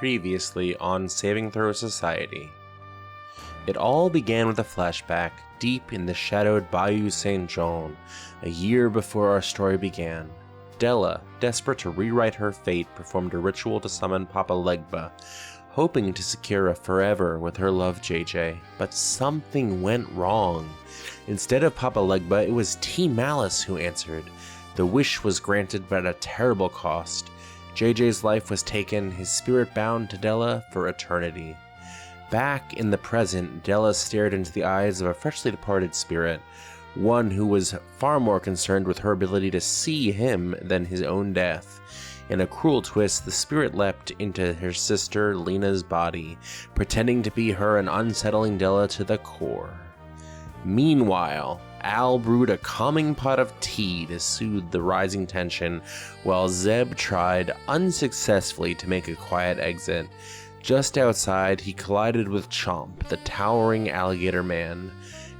Previously on Saving Throw Society. It all began with a flashback deep in the shadowed Bayou St. Jean, a year before our story began. Della, desperate to rewrite her fate, performed a ritual to summon Papa Legba, hoping to secure a forever with her love JJ. But something went wrong. Instead of Papa Legba, it was T. Malice who answered. The wish was granted, but at a terrible cost. JJ's life was taken, his spirit bound to Della for eternity. Back in the present, Della stared into the eyes of a freshly departed spirit, one who was far more concerned with her ability to see him than his own death. In a cruel twist, the spirit leapt into her sister Lena's body, pretending to be her and unsettling Della to the core. Meanwhile, Al brewed a calming pot of tea to soothe the rising tension, while Zeb tried unsuccessfully to make a quiet exit. Just outside, he collided with Chomp, the towering alligator man.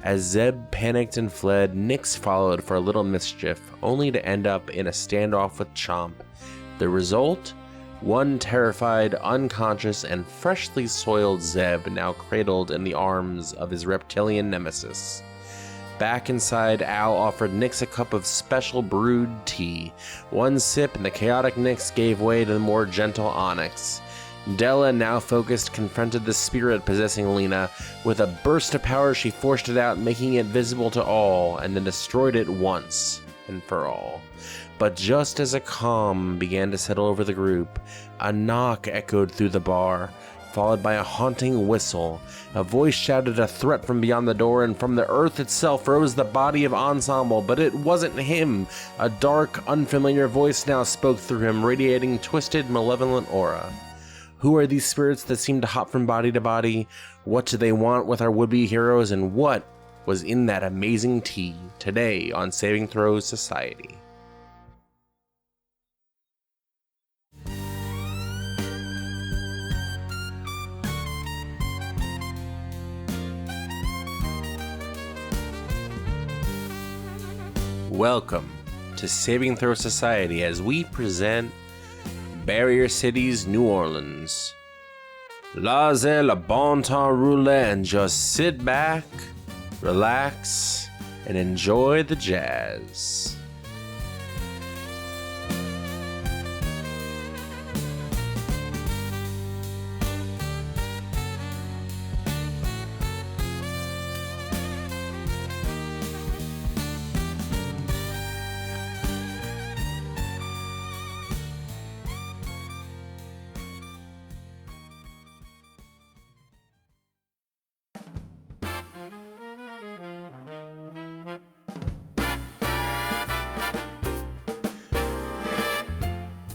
As Zeb panicked and fled, Nix followed for a little mischief, only to end up in a standoff with Chomp. The result? One terrified, unconscious, and freshly soiled Zeb now cradled in the arms of his reptilian nemesis. Back inside, Al offered Nix a cup of special brewed tea. One sip and the chaotic Nix gave way to the more gentle Onyx. Della, now focused, confronted the spirit possessing Lena. With a burst of power, she forced it out, making it visible to all, and then destroyed it once and for all. But just as a calm began to settle over the group, a knock echoed through the bar, followed by a haunting whistle. A voice shouted a threat from beyond the door, and from the earth itself rose the body of Ensemble, but it wasn't him. A dark, unfamiliar voice now spoke through him, radiating twisted, malevolent aura. Who are these spirits that seem to hop from body to body? What do they want with our would-be heroes, and what was in that amazing tea? Today on Saving Throw Society. Welcome to Saving Throw Society as we present Barrier City's New Orleans. Laissez le bon temps rouler and just sit back, relax, and enjoy the jazz.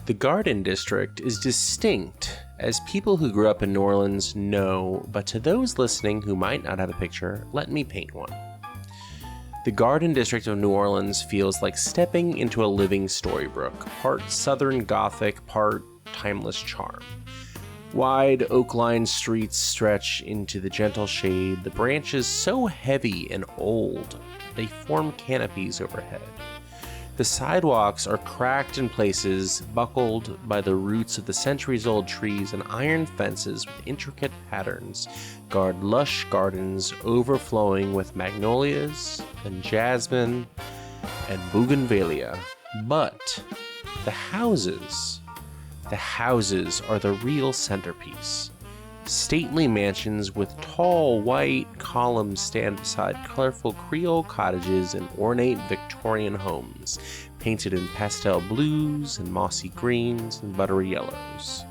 The Garden District is distinct, as people who grew up in New Orleans know, but to those listening who might not have a picture, let me paint one. The Garden District of New Orleans feels like stepping into a living Storybrooke, part Southern Gothic, part timeless charm. Wide oak-lined streets stretch into the gentle shade, the branches so heavy and old they form canopies overhead. The sidewalks are cracked in places, buckled by the roots of the centuries-old trees, and iron fences with intricate patterns guard lush gardens overflowing with magnolias and jasmine and bougainvillea. But the houses are the real centerpiece. Stately mansions with tall white columns stand beside colorful Creole cottages and ornate Victorian homes, painted in pastel blues and mossy greens and buttery yellows.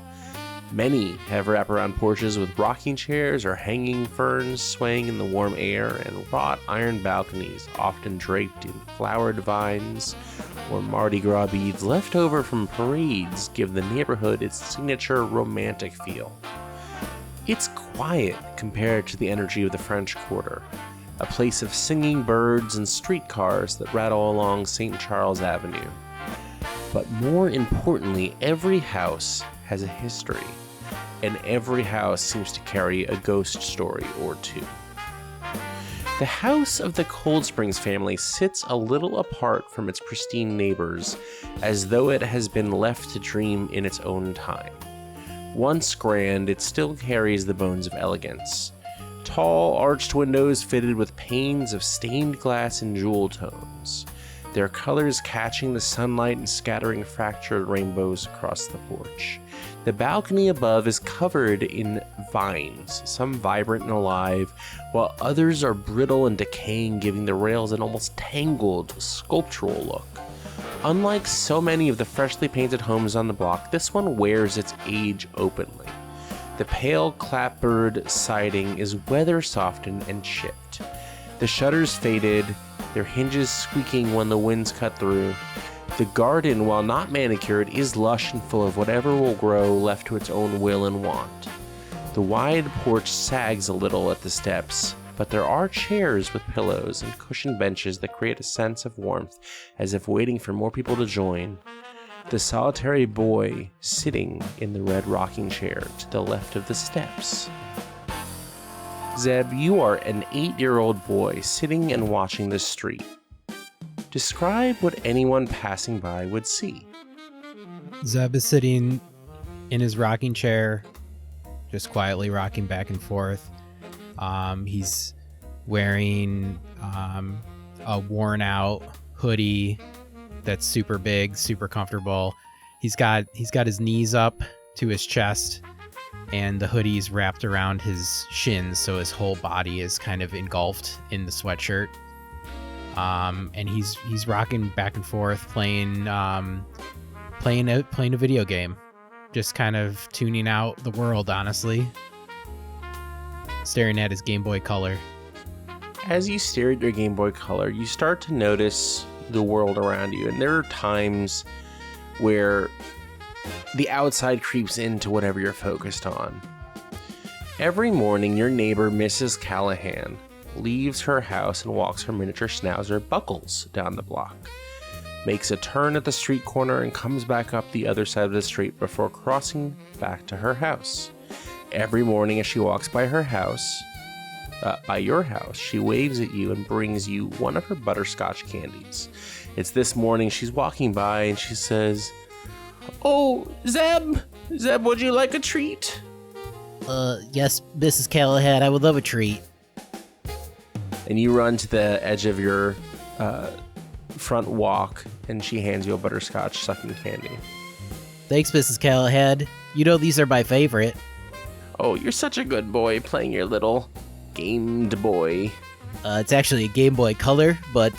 Many have wraparound porches with rocking chairs or hanging ferns swaying in the warm air, and wrought iron balconies often draped in flowered vines or Mardi Gras beads left over from parades give the neighborhood its signature romantic feel. It's quiet compared to the energy of the French Quarter, a place of singing birds and streetcars that rattle along St. Charles Avenue. But more importantly, every house has a history, and every house seems to carry a ghost story or two. The house of the Cold Springs family sits a little apart from its pristine neighbors, as though it has been left to dream in its own time. Once grand, it still carries the bones of elegance. Tall, arched windows fitted with panes of stained glass and jewel tones, their colors catching the sunlight and scattering fractured rainbows across the porch. The balcony above is covered in vines, some vibrant and alive, while others are brittle and decaying, giving the rails an almost tangled, sculptural look. Unlike so many of the freshly painted homes on the block, this one wears its age openly. The pale clapboard siding is weather softened and chipped. The shutters faded, their hinges squeaking when the winds cut through. The garden, while not manicured, is lush and full of whatever will grow left to its own will and want. The wide porch sags a little at the steps, but there are chairs with pillows and cushioned benches that create a sense of warmth, as if waiting for more people to join. The solitary boy sitting in the red rocking chair to the left of the steps. Zeb, you are an 8-year-old boy sitting and watching the street. Describe what anyone passing by would see. Zeb is sitting in his rocking chair, just quietly rocking back and forth. He's wearing a worn out hoodie that's super big, super comfortable. He's got his knees up to his chest, and the hoodie's wrapped around his shins, so his whole body is kind of engulfed in the sweatshirt. And he's rocking back and forth, playing a video game, just kind of tuning out the world, honestly. Staring at his Game Boy Color. As you stare at your Game Boy Color, you start to notice the world around you, and there are times where the outside creeps into whatever you're focused on. Every morning, your neighbor, Mrs. Callahan, leaves her house and walks her miniature schnauzer, Buckles, down the block, makes a turn at the street corner, and comes back up the other side of the street before crossing back to her house. Every morning as she walks by your house, she waves at you and brings you one of her butterscotch candies. It's this morning she's walking by and she says, "Oh, Zeb, would you like a treat?" Yes, Mrs. Callahan, I would love a treat. And you run to the edge of your front walk and she hands you a butterscotch sucking candy. Thanks, Mrs. Callahan. You know these are my favorite. Oh, you're such a good boy playing your little gamed boy. It's actually a Game Boy Color, but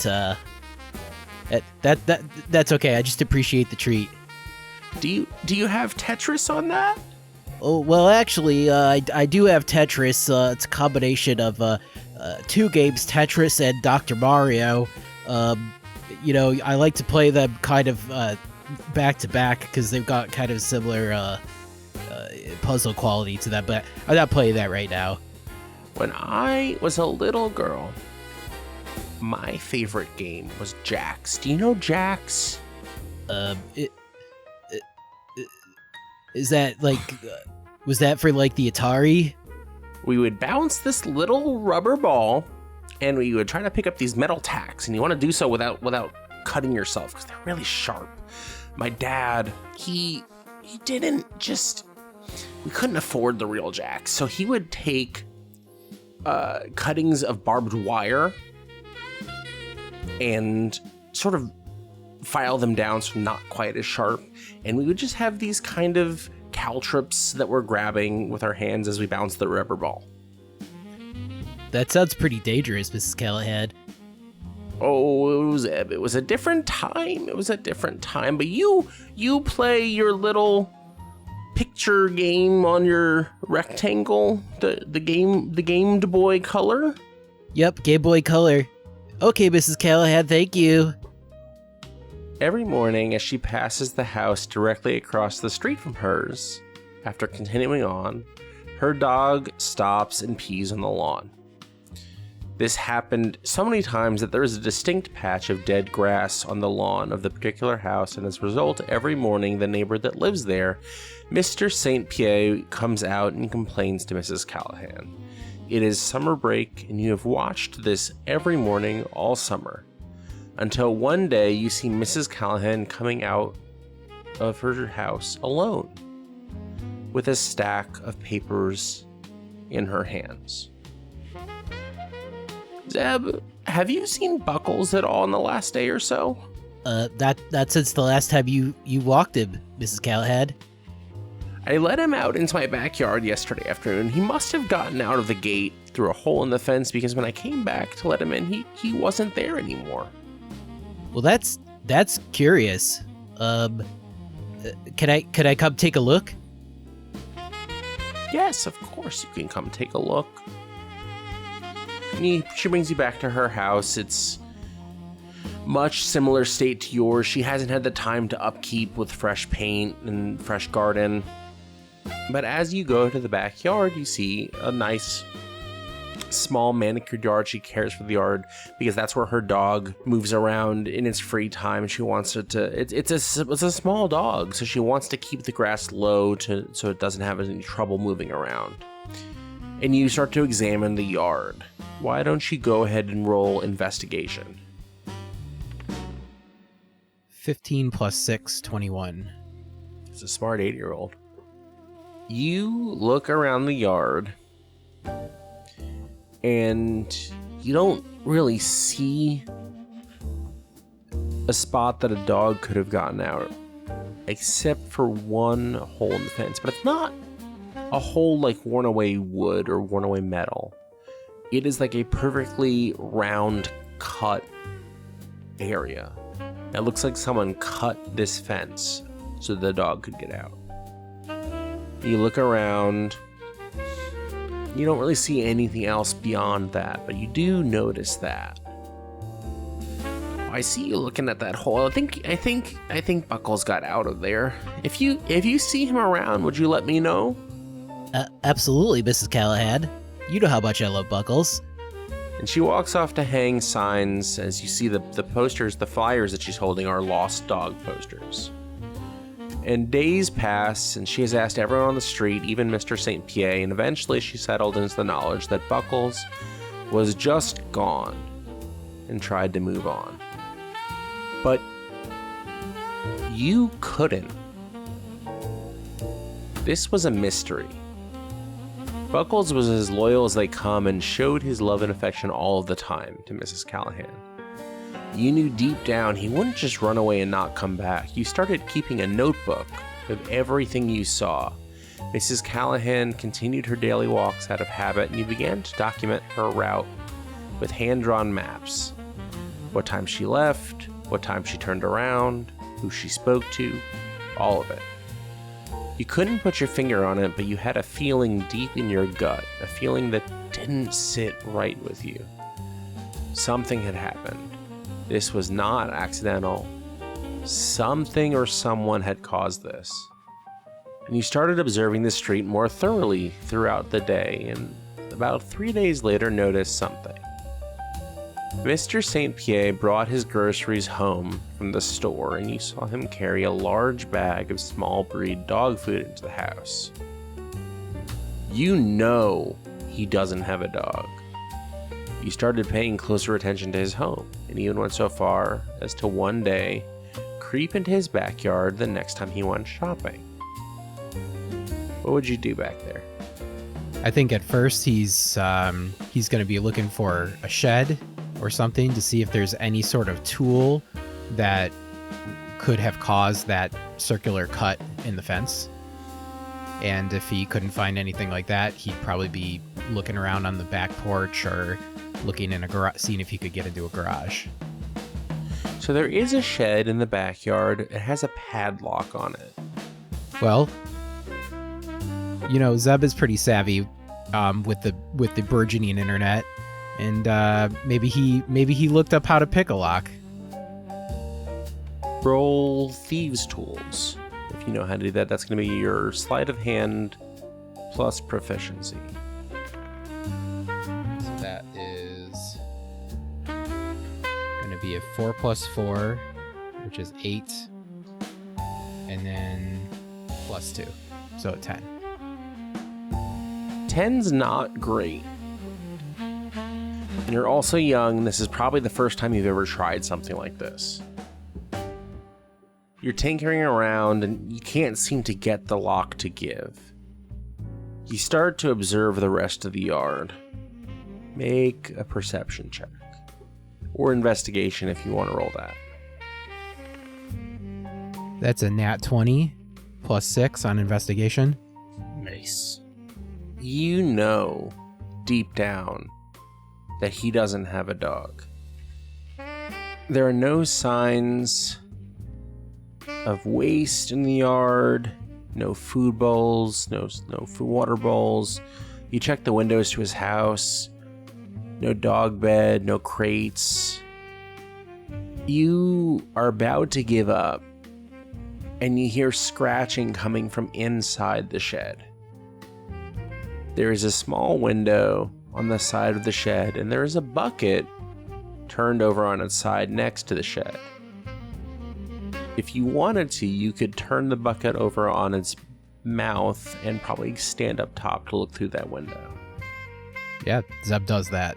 that's okay. I just appreciate the treat. Do you have Tetris on that? Oh, well, actually, I do have Tetris. It's a combination of 2 games, Tetris and Dr. Mario. I like to play them kind of back to back because they've got kind of similar puzzle quality to that, but I'm not playing that right now. When I was a little girl, my favorite game was Jax. Do you know Jax? Is that like, was that for like the Atari? We would bounce this little rubber ball, and we would try to pick up these metal tacks, and you want to do so without cutting yourself because they're really sharp. My dad, he didn't just, we couldn't afford the real Jax, so he would take cuttings of barbed wire and sort of file them down so not quite as sharp, and we would just have these kind of caltrops that we're grabbing with our hands as we bounce the rubber ball. That sounds pretty dangerous, Mrs. Callahan. Oh, it was a different time. But you play your little picture game on your rectangle, the Game Boy Color? Yep, Game Boy Color. Okay, Mrs. Callahan, thank you. Every morning as she passes the house directly across the street from hers, after continuing on, her dog stops and pees on the lawn. This happened so many times that there is a distinct patch of dead grass on the lawn of the particular house, and as a result, every morning the neighbor that lives there, Mr. St. Pierre, comes out and complains to Mrs. Callahan. It is summer break, and you have watched this every morning all summer, until one day you see Mrs. Callahan coming out of her house alone. with a stack of papers in her hands. Zeb, have you seen Buckles at all in the last day or so? That's since the last time you walked him, Mrs. Callahan. I let him out into my backyard yesterday afternoon. He must have gotten out of the gate through a hole in the fence because when I came back to let him in, he wasn't there anymore. Well, that's curious. Can I come take a look? Yes, of course you can come take a look. And she brings you back to her house. It's much similar state to yours. She hasn't had the time to upkeep with fresh paint and fresh garden. But as you go to the backyard, you see a nice small manicured yard. She cares for the yard because that's where her dog moves around in its free time. She wants it to, it's a small dog, so she wants to keep the grass low so it doesn't have any trouble moving around. And you start to examine the yard. Why don't you go ahead and roll investigation? 15 plus 6, 21. It's a smart 8-year-old. You look around the yard and you don't really see a spot that a dog could have gotten out, except for one hole in the fence. But it's not a hole like worn away wood or worn away metal. It is like a perfectly round cut area. It looks like someone cut this fence so the dog could get out. You look around. You don't really see anything else beyond that, but you do notice that. I see you looking at that hole. I think Buckles got out of there. If you see him around, would you let me know? Absolutely, Mrs. Callahan. You know how much I love Buckles. And she walks off to hang signs. As you see the posters, the flyers that she's holding are lost dog posters. And days pass, and she has asked everyone on the street, even Mr. St. Pierre, and eventually she settled into the knowledge that Buckles was just gone and tried to move on. But you couldn't. This was a mystery. Buckles was as loyal as they come and showed his love and affection all of the time to Mrs. Callahan. You knew deep down he wouldn't just run away and not come back. You started keeping a notebook of everything you saw. Mrs. Callahan continued her daily walks out of habit, and you began to document her route with hand-drawn maps. What time she left, what time she turned around, who she spoke to, all of it. You couldn't put your finger on it, but you had a feeling deep in your gut, a feeling that didn't sit right with you. Something had happened. This was not accidental. Something or someone had caused this. And you started observing the street more thoroughly throughout the day, and about 3 days later noticed something. Mr. St. Pierre brought his groceries home from the store, and you saw him carry a large bag of small breed dog food into the house. You know he doesn't have a dog. You started paying closer attention to his home, and even went so far as to one day creep into his backyard the next time he went shopping. What would you do back there? I think at first he's going to be looking for a shed or something to see if there's any sort of tool that could have caused that circular cut in the fence. And if he couldn't find anything like that, he'd probably be looking around on the back porch or looking in a garage, seeing if he could get into a garage. So there is a shed in the backyard. It has a padlock on it. Well, you know, Zeb is pretty savvy with the burgeoning internet, and maybe he looked up how to pick a lock. Roll thieves' tools. If you know how to do that, that's going to be your sleight of hand plus proficiency. So that is going to be a 4 plus 4, which is 8, and then plus 2, so 10. 10's not great. And you're also young. This is probably the first time you've ever tried something like this. You're tinkering around and you can't seem to get the lock to give. You start to observe the rest of the yard. Make a perception check. Or investigation if you want to roll that. That's a nat 20 plus 6 on investigation. Nice. You know, deep down, that he doesn't have a dog. There are no signs of waste in the yard, no food bowls, no water bowls. You check the windows to his house, no dog bed, no crates. You are about to give up, and you hear scratching coming from inside the shed. There is a small window on the side of the shed, and there is a bucket turned over on its side next to the shed. If you wanted to, you could turn the bucket over on its mouth and probably stand up top to look through that window. Yeah, Zeb does that.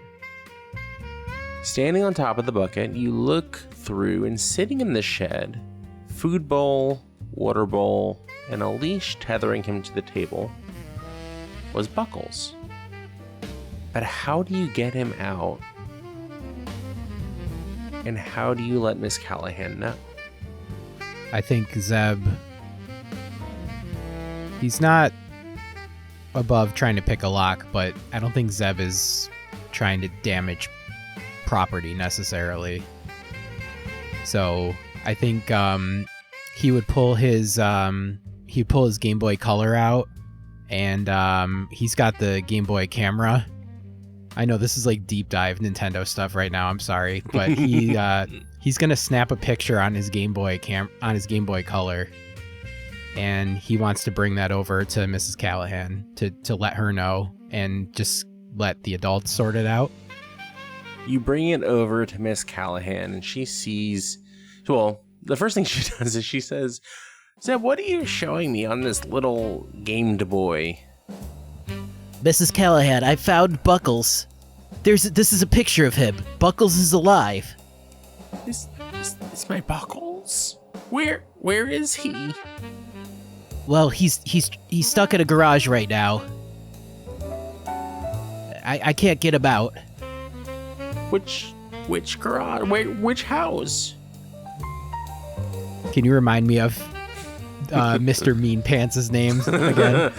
Standing on top of the bucket, you look through, and sitting in the shed, food bowl, water bowl, and a leash tethering him to the table, was Buckles. But how do you get him out? And how do you let Miss Callahan know? I think Zeb, he's not above trying to pick a lock, but I don't think Zeb is trying to damage property necessarily. So I think he would pull his Game Boy Color out, and he's got the Game Boy camera. I know this is like deep dive Nintendo stuff right now. I'm sorry, but he's gonna snap a picture on his Game Boy Color, and he wants to bring that over to Mrs. Callahan to let her know and just let the adults sort it out. You bring it over to Miss Callahan, and she sees. Well, the first thing she does is she says, "Zeb, what are you showing me on this little gamed boy?" Mrs. Callahan, I found Buckles. This is a picture of him. Buckles is alive. Is my Buckles? Where is he? Well, he's stuck in a garage right now. I can't get him out. Which garage? Which house? Can you remind me of Mr. Mean Pants' name again?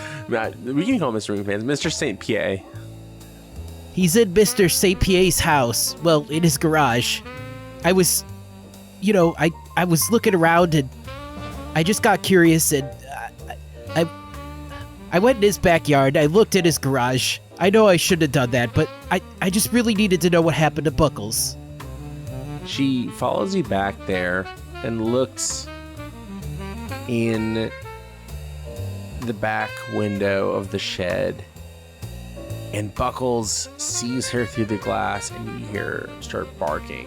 We can call him Mr. Mean Pants. Mr. St. Pierre. He's in Mr. St. Pierre's house. Well, in his garage. I was looking around, and I just got curious, and I went in his backyard. I looked at his garage. I know I shouldn't have done that, but I just really needed to know what happened to Buckles. She follows you back there and looks in the back window of the shed, and Buckles sees her through the glass, and you hear her start barking.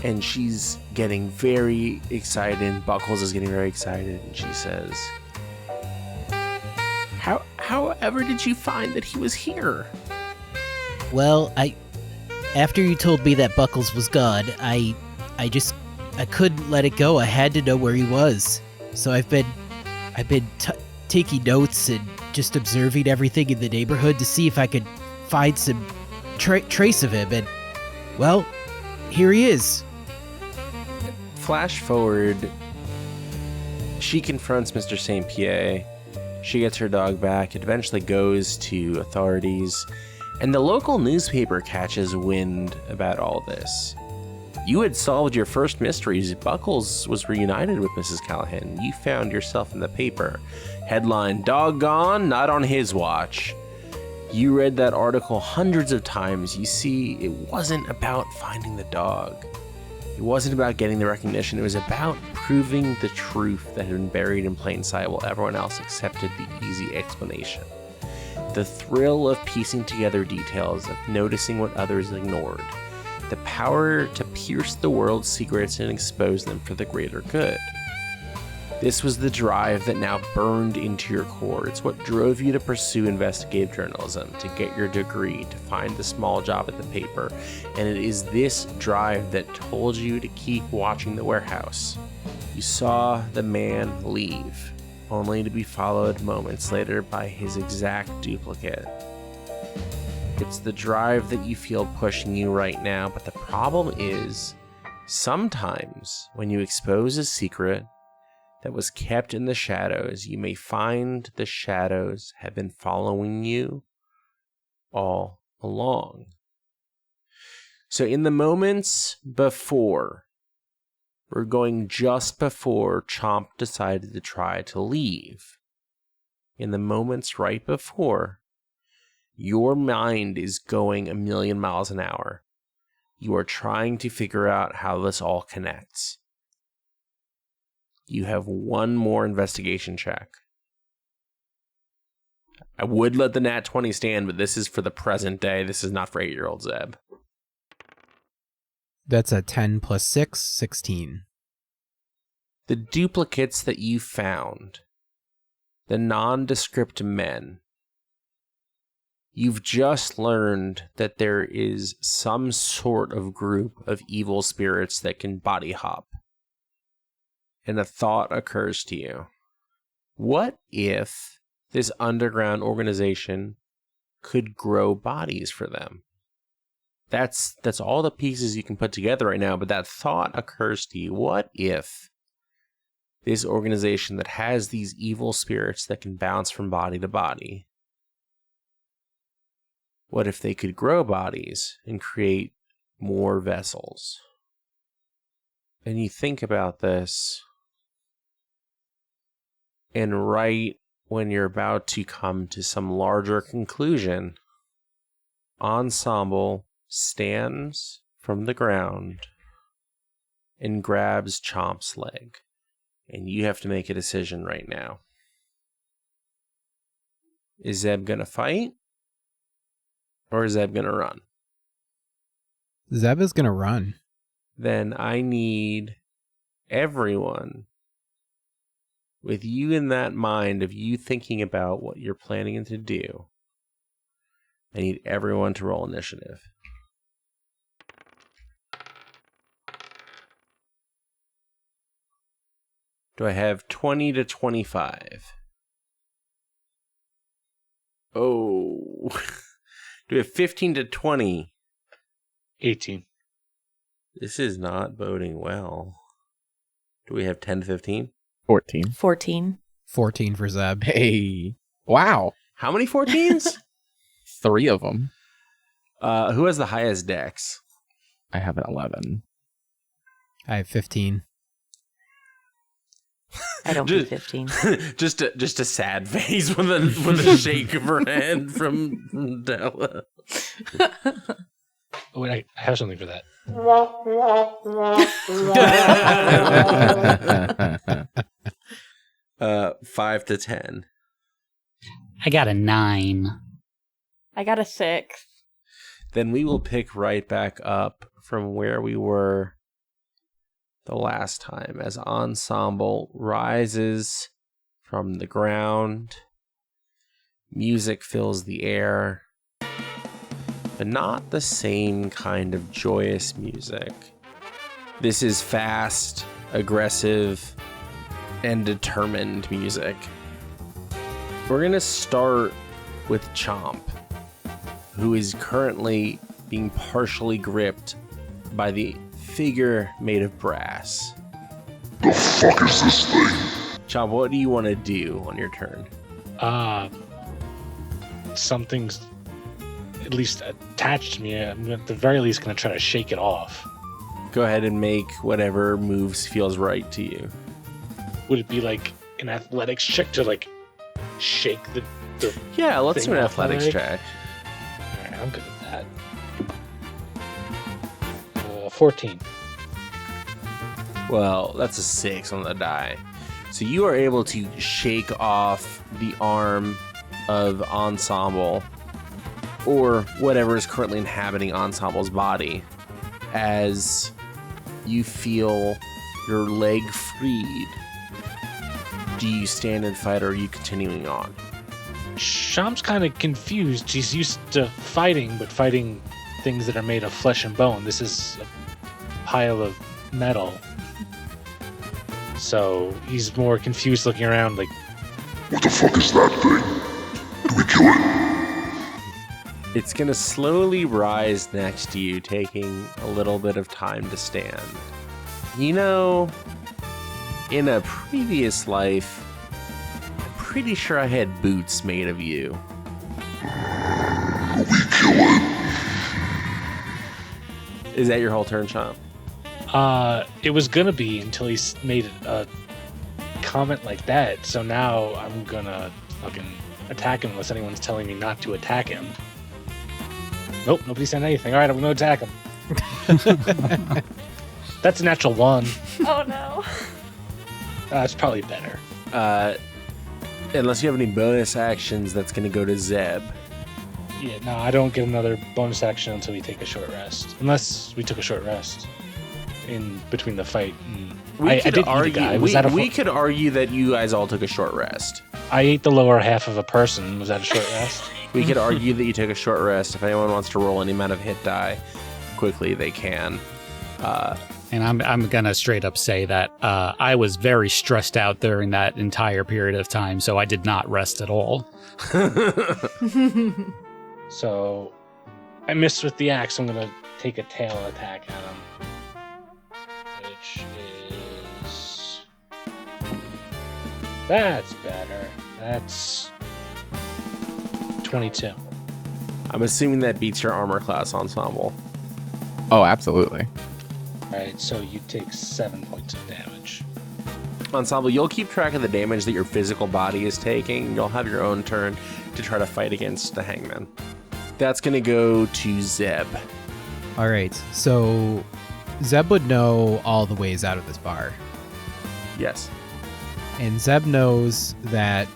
And she's getting very excited, and Buckles is getting very excited, and she says, However did you find that he was here? Well, after you told me that Buckles was gone, I couldn't let it go. I had to know where he was. So I've been taking notes and just observing everything in the neighborhood to see if I could find some trace of him. And, well, here he is. Flash forward. She confronts Mr. St. Pierre. She gets her dog back. It eventually goes to authorities. And the local newspaper catches wind about all this. You had solved your first mysteries. Buckles was reunited with Mrs. Callahan. You found yourself in the paper. Headline, "Dog gone, not on his watch." You read that article hundreds of times. You see, it wasn't about finding the dog. It wasn't about getting the recognition. It was about proving the truth that had been buried in plain sight while everyone else accepted the easy explanation. The thrill of piecing together details, of noticing what others ignored. The power to pierce the world's secrets and expose them for the greater good. This was the drive that now burned into your core. It's what drove you to pursue investigative journalism, to get your degree, to find the small job at the paper. And it is this drive that told you to keep watching the warehouse. You saw the man leave. only to be followed moments later by his exact duplicate. It's the drive that you feel pushing you right now, but the problem is, sometimes when you expose a secret that was kept in the shadows, you may find the shadows have been following you all along. So in the moments before, we're going just before Chomp decided to try to leave. In the moments right before, your mind is going 1,000,000 miles an hour. You are trying to figure out how this all connects. You have one more investigation check. I would let the nat 20 stand, but this is for the present day. This is not for 8-year-old Zeb. That's a 10 plus 6, 16. The duplicates that you found, the nondescript men, you've just learned that there is some sort of group of evil spirits that can body hop. And a thought occurs to you. What if this underground organization could grow bodies for them? That's all the pieces you can put together right now, but that thought occurs to you. What if this organization that has these evil spirits that can bounce from body to body, what if they could grow bodies and create more vessels? And you think about this, and right when you're about to come to some larger conclusion, Ensemble stands from the ground and grabs Chomp's leg. And you have to make a decision right now. Is Zeb going to fight? Or is Zeb going to run? Zeb is going to run. Then I need everyone, with you in that mind of you thinking about what you're planning to do, I need everyone to roll initiative. Do I have 20 to 25? Oh. Do we have 15 to 20? 18. This is not boding well. Do we have 10 to 15? 14. 14. 14 for Zeb. Hey. Wow. How many 14s? 3 of them. Who has the highest dex? I have an 11. I have 15. I don't do 15. just a sad face with a shake of her head from Della. Oh, wait, I have something for that. 5 to 10. I got a 9. I got a 6. Then we will pick right back up from where we were the last time as Ensemble rises from the ground. Music fills the air, but not the same kind of joyous music. This is fast, aggressive, and determined music. We're going to start with Chomp, who is currently being partially gripped by the figure made of brass. The fuck is this thing? Chomp, what do you want to do on your turn? Something's at least attached to me. I'm at the very least going to try to shake it off. Go ahead and make whatever moves feels right to you. Would it be like an athletics check to like shake the Yeah, let's thing do an off my athletics leg? check. Alright, I'm good at that. 14. Well, that's a 6 on the die. So you are able to shake off the arm of Ensemble, or whatever is currently inhabiting Ensemble's body, as you feel your leg freed. Do you stand and fight, or are you continuing on? Sham's kind of confused. He's used to fighting, but fighting things that are made of flesh and bone. This is a pile of metal. So he's more confused looking around like, What the fuck is that thing? Do we kill it? It's gonna slowly rise next to you, taking a little bit of time to stand. You know, in a previous life, I'm pretty sure I had boots made of you. We kill it. Is that your whole turn, Chomp? It was gonna be until he made a comment like that. So now I'm gonna fucking attack him unless anyone's telling me not to attack him. Nope, nobody said anything. All right, I'm gonna attack him. That's a natural 1. Oh no. It's probably better. Unless you have any bonus actions, that's gonna go to Zeb. Yeah, no, I don't get another bonus action until we take a short rest. Unless we took a short rest in between the fight. I did eat a guy. We could argue that you guys all took a short rest. I ate the lower half of a person. Was that a short rest? We could argue that you took a short rest. If anyone wants to roll any amount of hit die quickly, they can. And I'm gonna straight up say that I was very stressed out during that entire period of time, so I did not rest at all. So I missed with the axe. I'm gonna take a tail attack at him, which is that's better. That's 22. I'm assuming that beats your armor class ensemble. Oh, absolutely. All right, so you take 7 points of damage. Ensemble, you'll keep track of the damage that your physical body is taking. You'll have your own turn to try to fight against the hangman. That's going to go to Zeb. All right, so Zeb would know all the ways out of this bar. Yes. And Zeb knows that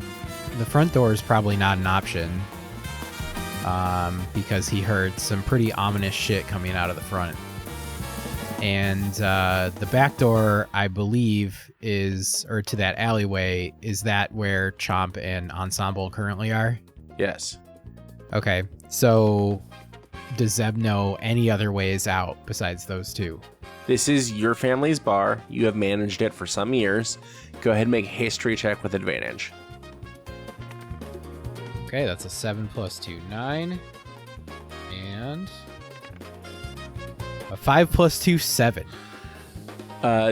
the front door is probably not an option because he heard some pretty ominous shit coming out of the front. And the back door, I believe, or to that alleyway, is that where Chomp and Ensemble currently are? Yes. Okay, so does Zeb know any other ways out besides those two? This is your family's bar. You have managed it for some years. Go ahead and make a history check with advantage. Okay, that's a 7 + 2, 9. And a 5 + 2, 7.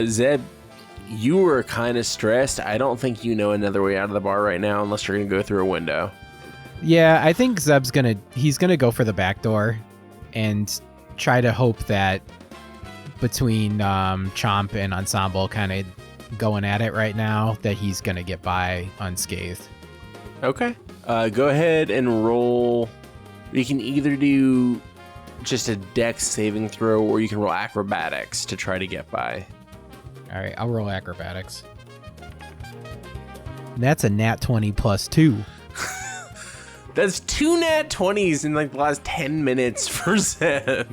Zeb, you were kind of stressed. I don't think you know another way out of the bar right now unless you're going to go through a window. Yeah, I think Zeb's gonna go for the back door and try to hope that between Chomp and Ensemble kind of going at it right now that he's gonna get by unscathed. Okay. Go ahead and roll. You can either do just a dex saving throw or you can roll acrobatics to try to get by. All right, I'll roll acrobatics. That's a nat 20 + 2. That's 2 nat 20s in like the last 10 minutes for Zeb.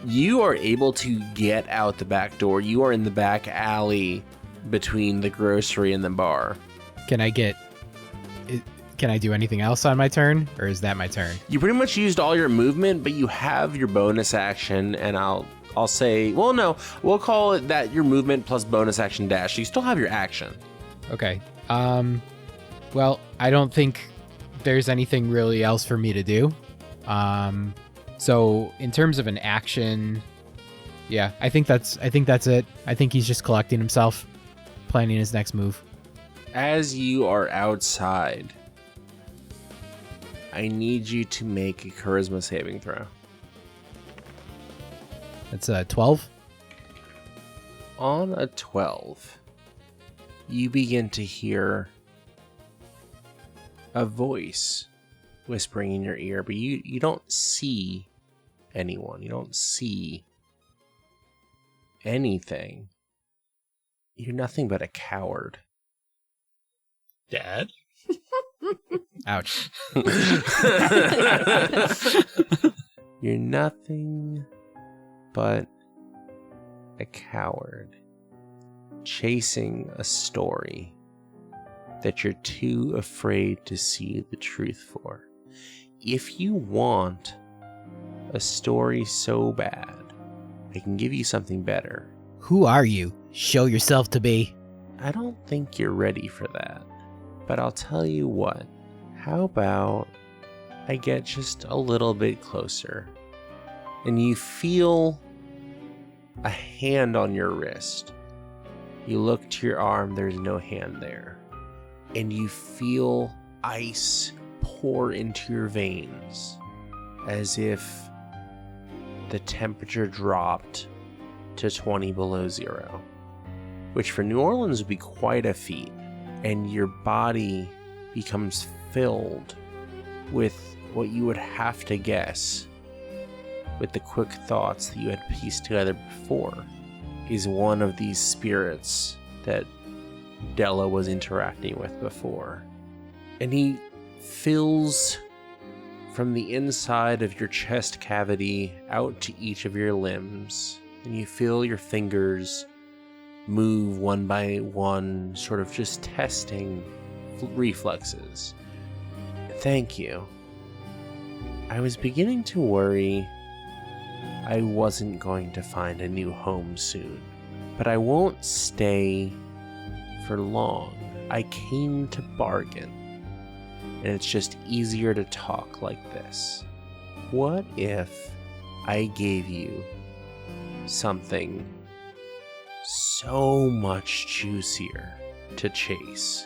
You are able to get out the back door. You are in the back alley between the grocery and the bar. Can I do anything else on my turn, or is that my turn? You pretty much used all your movement, but you have your bonus action, and I'll say, well, no, we'll call it that your movement plus bonus action dash. You still have your action. Okay. Well, I don't think there's anything really else for me to do. So in terms of an action, yeah, I think that's it. I think he's just collecting himself, planning his next move. As you are outside, I need you to make a charisma saving throw. That's a 12. On a 12, you begin to hear a voice whispering in your ear, but you don't see anyone. You don't see anything. You're nothing but a coward. Dad? Ouch. You're nothing but a coward chasing a story that you're too afraid to see the truth for. If you want a story so bad, I can give you something better. Who are you? Show yourself to be. I don't think you're ready for that. But I'll tell you what, how about I get just a little bit closer and you feel a hand on your wrist. You look to your arm, there's no hand there. And you feel ice pour into your veins as if the temperature dropped to 20 below zero, which for New Orleans would be quite a feat. And your body becomes filled with what you would have to guess, with the quick thoughts that you had pieced together before, is one of these spirits that Della was interacting with before. And he fills from the inside of your chest cavity out to each of your limbs, and you feel your fingers move one by one, sort of just testing reflexes. Thank you. I was beginning to worry I wasn't going to find a new home soon, but I won't stay for long. I came to bargain, and it's just easier to talk like this. What if I gave you something so much juicier to chase?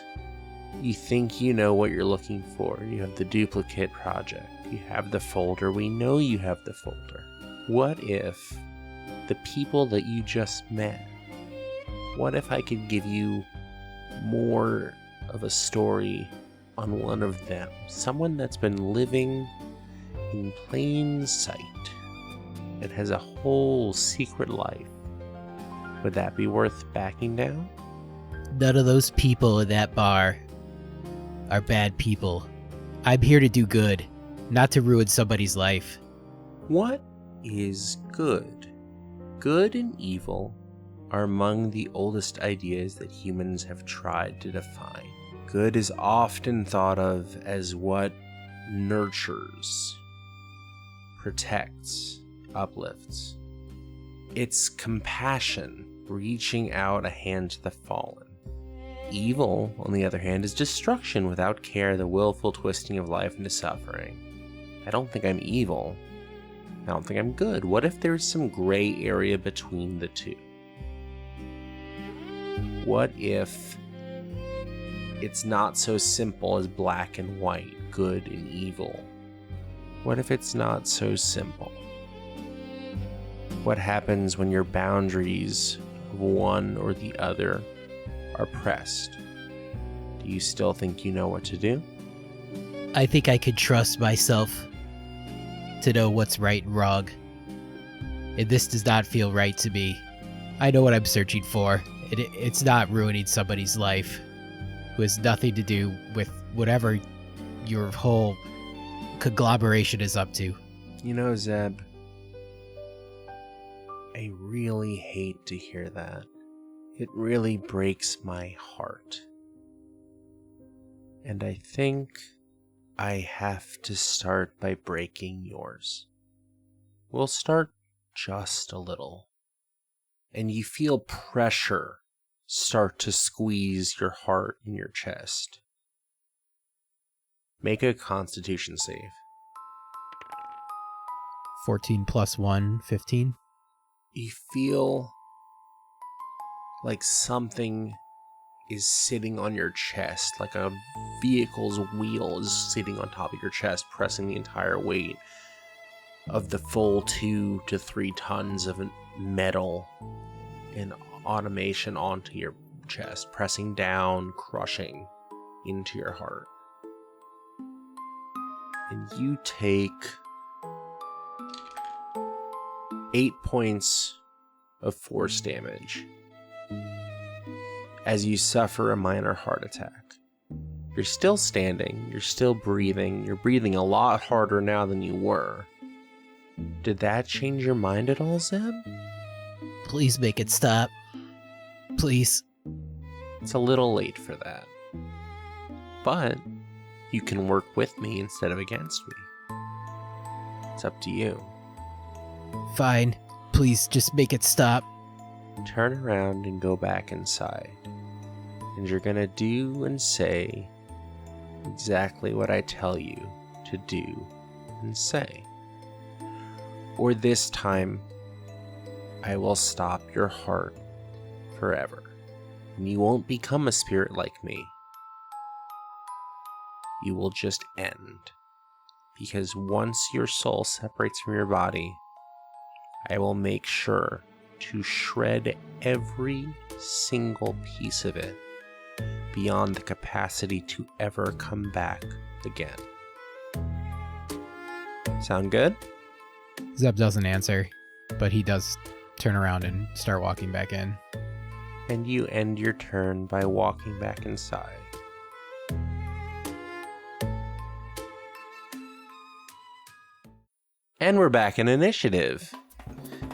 You think you know what you're looking for. You have the duplicate project. You have the folder. We know you have the folder. What if the people that you just met, what if I could give you more of a story on one of them? Someone that's been living in plain sight and has a whole secret life. Would that be worth backing down? None of those people in that bar are bad people. I'm here to do good, not to ruin somebody's life. What is good? Good and evil are among the oldest ideas that humans have tried to define. Good is often thought of as what nurtures, protects, uplifts. It's compassion, reaching out a hand to the fallen. Evil, on the other hand, is destruction without care, the willful twisting of life into suffering. I don't think I'm evil. I don't think I'm good. What if there's some gray area between the two? What if it's not so simple as black and white, good and evil? What if it's not so simple? What happens when your boundaries of one or the other are pressed? Do you still think you know what to do? I think I could trust myself to know what's right and wrong. And this does not feel right to me. I know what I'm searching for. It's not ruining somebody's life who has nothing to do with whatever your whole conglomeration is up to. You know, Zeb, I really hate to hear that. It really breaks my heart. And I think I have to start by breaking yours. We'll start just a little. And you feel pressure start to squeeze your heart in your chest. Make a Constitution save. 14 plus 1, 15. You feel like something is sitting on your chest, like a vehicle's wheel is sitting on top of your chest, pressing the entire weight of the full 2 to 3 tons of metal and automation onto your chest, pressing down, crushing into your heart. And you take 8 points of force damage as you suffer a minor heart attack. You're still standing, you're still breathing, you're breathing a lot harder now than you were. Did that change your mind at all, Zeb? Please make it stop. Please. It's a little late for that. But you can work with me instead of against me. It's up to you. Fine. Please just make it stop. Turn around and go back inside. And you're gonna do and say exactly what I tell you to do and say. Or this time, I will stop your heart forever, and you won't become a spirit like me. You will just end, because once your soul separates from your body, I will make sure to shred every single piece of it beyond the capacity to ever come back again. Sound good? Zeb doesn't answer, but he does turn around and start walking back in. And you end your turn by walking back inside. And we're back in initiative.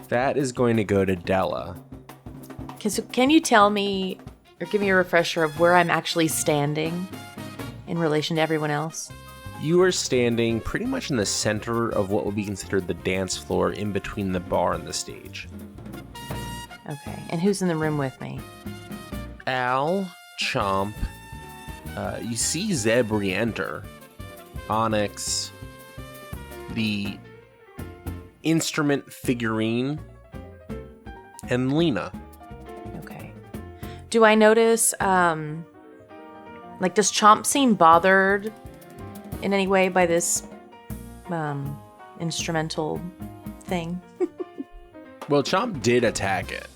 That is going to go to Della. Can you tell me, or give me a refresher of where I'm actually standing in relation to everyone else? You are standing pretty much in the center of what would be considered the dance floor, in between the bar and the stage. Okay, and who's in the room with me? Al, Chomp, you see Zeb re-enter, Onyx, the instrument figurine, and Lena. Okay. Do I notice, does Chomp seem bothered in any way by this, instrumental thing? Well, Chomp did attack it.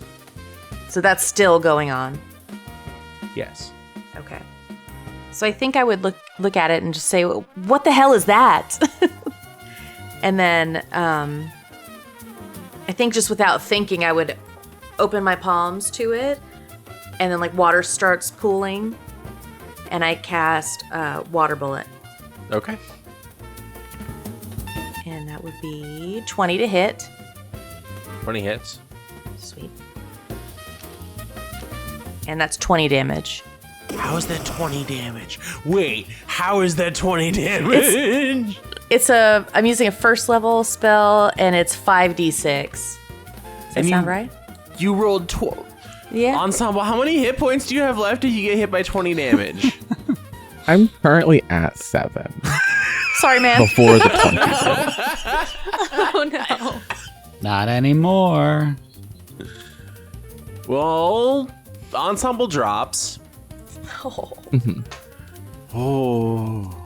So that's still going on? Yes. Okay. So I think I would look at it and just say, what the hell is that? And then, I think just without thinking, I would open my palms to it, and then water starts pooling, and I cast Water Bullet. Okay. And that would be 20 to hit. 20 hits. Sweet. And that's 20 damage. How is that 20 damage? Wait, how is that 20 damage? I'm using a first level spell, and it's 5d6. Does that sound right? You rolled 12. Yeah. Ensemble, how many hit points do you have left if you get hit by 20 damage? I'm currently at 7 Sorry, man. before the 20. Oh, no. Not anymore. Well, Ensemble drops. Oh. Oh.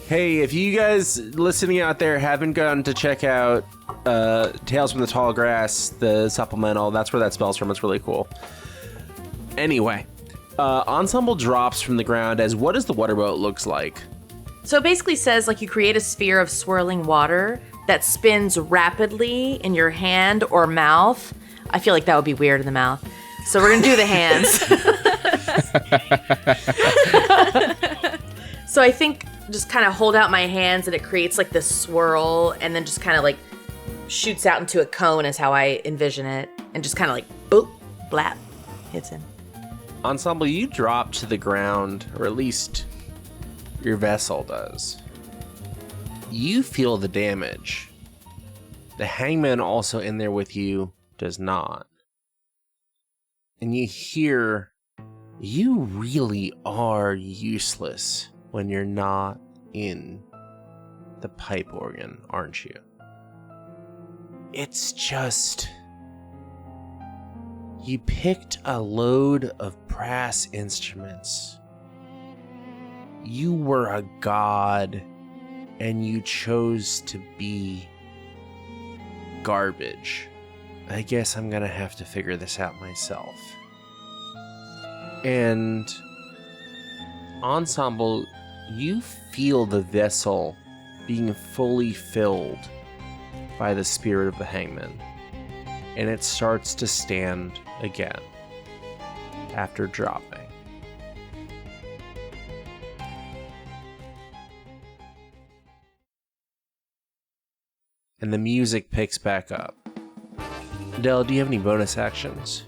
Hey, if you guys listening out there haven't gotten to check out Tales from the Tall Grass, the supplemental, that's where that spell's from. It's really cool. Anyway, Ensemble drops from the ground as what does the water boat looks like? So it basically says you create a sphere of swirling water that spins rapidly in your hand or mouth. I feel like that would be weird in the mouth. So we're going to do the hands. So I think just kind of hold out my hands and it creates this swirl and then just kind of shoots out into a cone is how I envision it. And just kind of boop, blap, hits him. Ensemble, you drop to the ground, or at least your vessel does. You feel the damage. The hangman also in there with you does not. And you hear, you really are useless when you're not in the pipe organ, aren't you? It's just, you picked a load of brass instruments. You were a god, and you chose to be garbage. I guess I'm gonna have to figure this out myself. And Ensemble, you feel the vessel being fully filled by the spirit of the hangman, and it starts to stand again after dropping. And the music picks back up. Adele, do you have any bonus actions?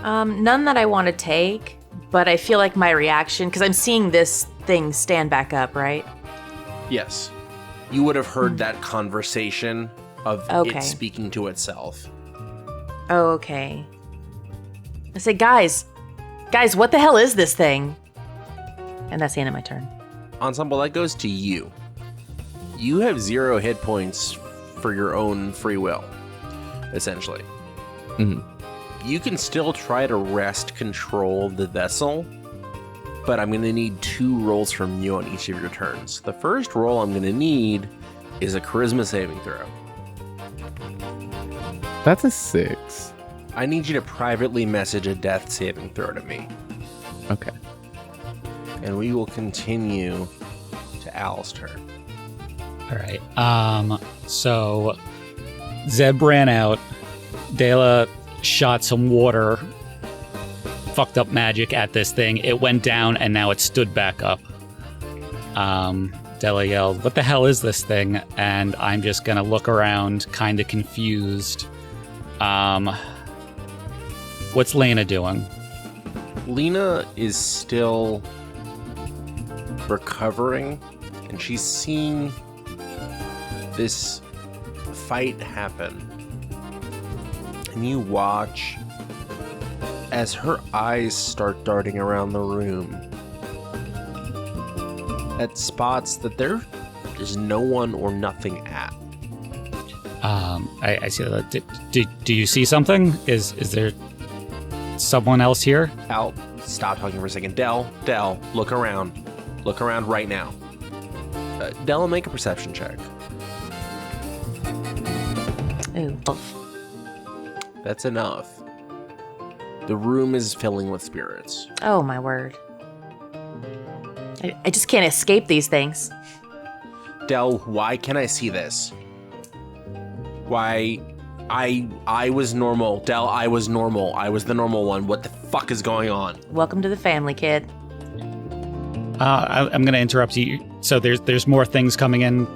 None that I want to take, but I feel like my reaction, because I'm seeing this thing stand back up, right? Yes. You would have heard that conversation of Okay. it speaking to itself. Oh, okay. I say, guys, what the hell is this thing? And that's the end of my turn. Ensemble, that goes to you. You have 0 hit points for your own free will, essentially. Mhm. You can still try to wrest control of the vessel, but I'm going to need 2 rolls from you on each of your turns. The first roll I'm going to need is a charisma saving throw. That's a 6. I need you to privately message a death saving throw to me, Okay. and we will continue to Al's turn. All right. So Zeb ran out. Dela shot some water, fucked up magic at this thing. It went down, and now it stood back up. Dela yelled, "What the hell is this thing?" And I'm just gonna look around, kind of confused. What's Lena doing? Lena is still recovering, and she's seeing this fight happen. And you watch as her eyes start darting around the room at spots that there is no one or nothing at. I see that. Do you see something? Is there someone else here? Al, stop talking for a second. Del, look around. Look around right now. Del, make a perception check. Ooh. That's enough. The room is filling with spirits. Oh, my word. I just can't escape these things. Del, why can I see this? Why? I was normal. Del, I was normal. I was the normal one. What the fuck is going on? Welcome to the family, kid. I'm going to interrupt you. So there's more things coming in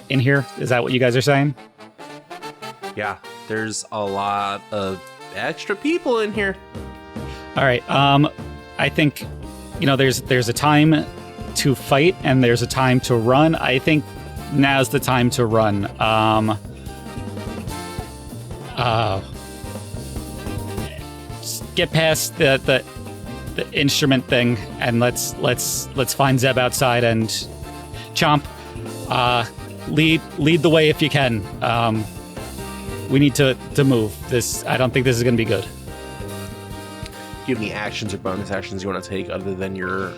here. Is that what you guys are saying? Yeah, there's a lot of extra people in here. All right. I think, there's a time to fight and there's a time to run. I think now's the time to run. Just get past the instrument thing and let's find Zeb outside and Chomp. Lead the way if you can. We need to move. I don't think this is going to be good. Do you have any actions or bonus actions you want to take other than your...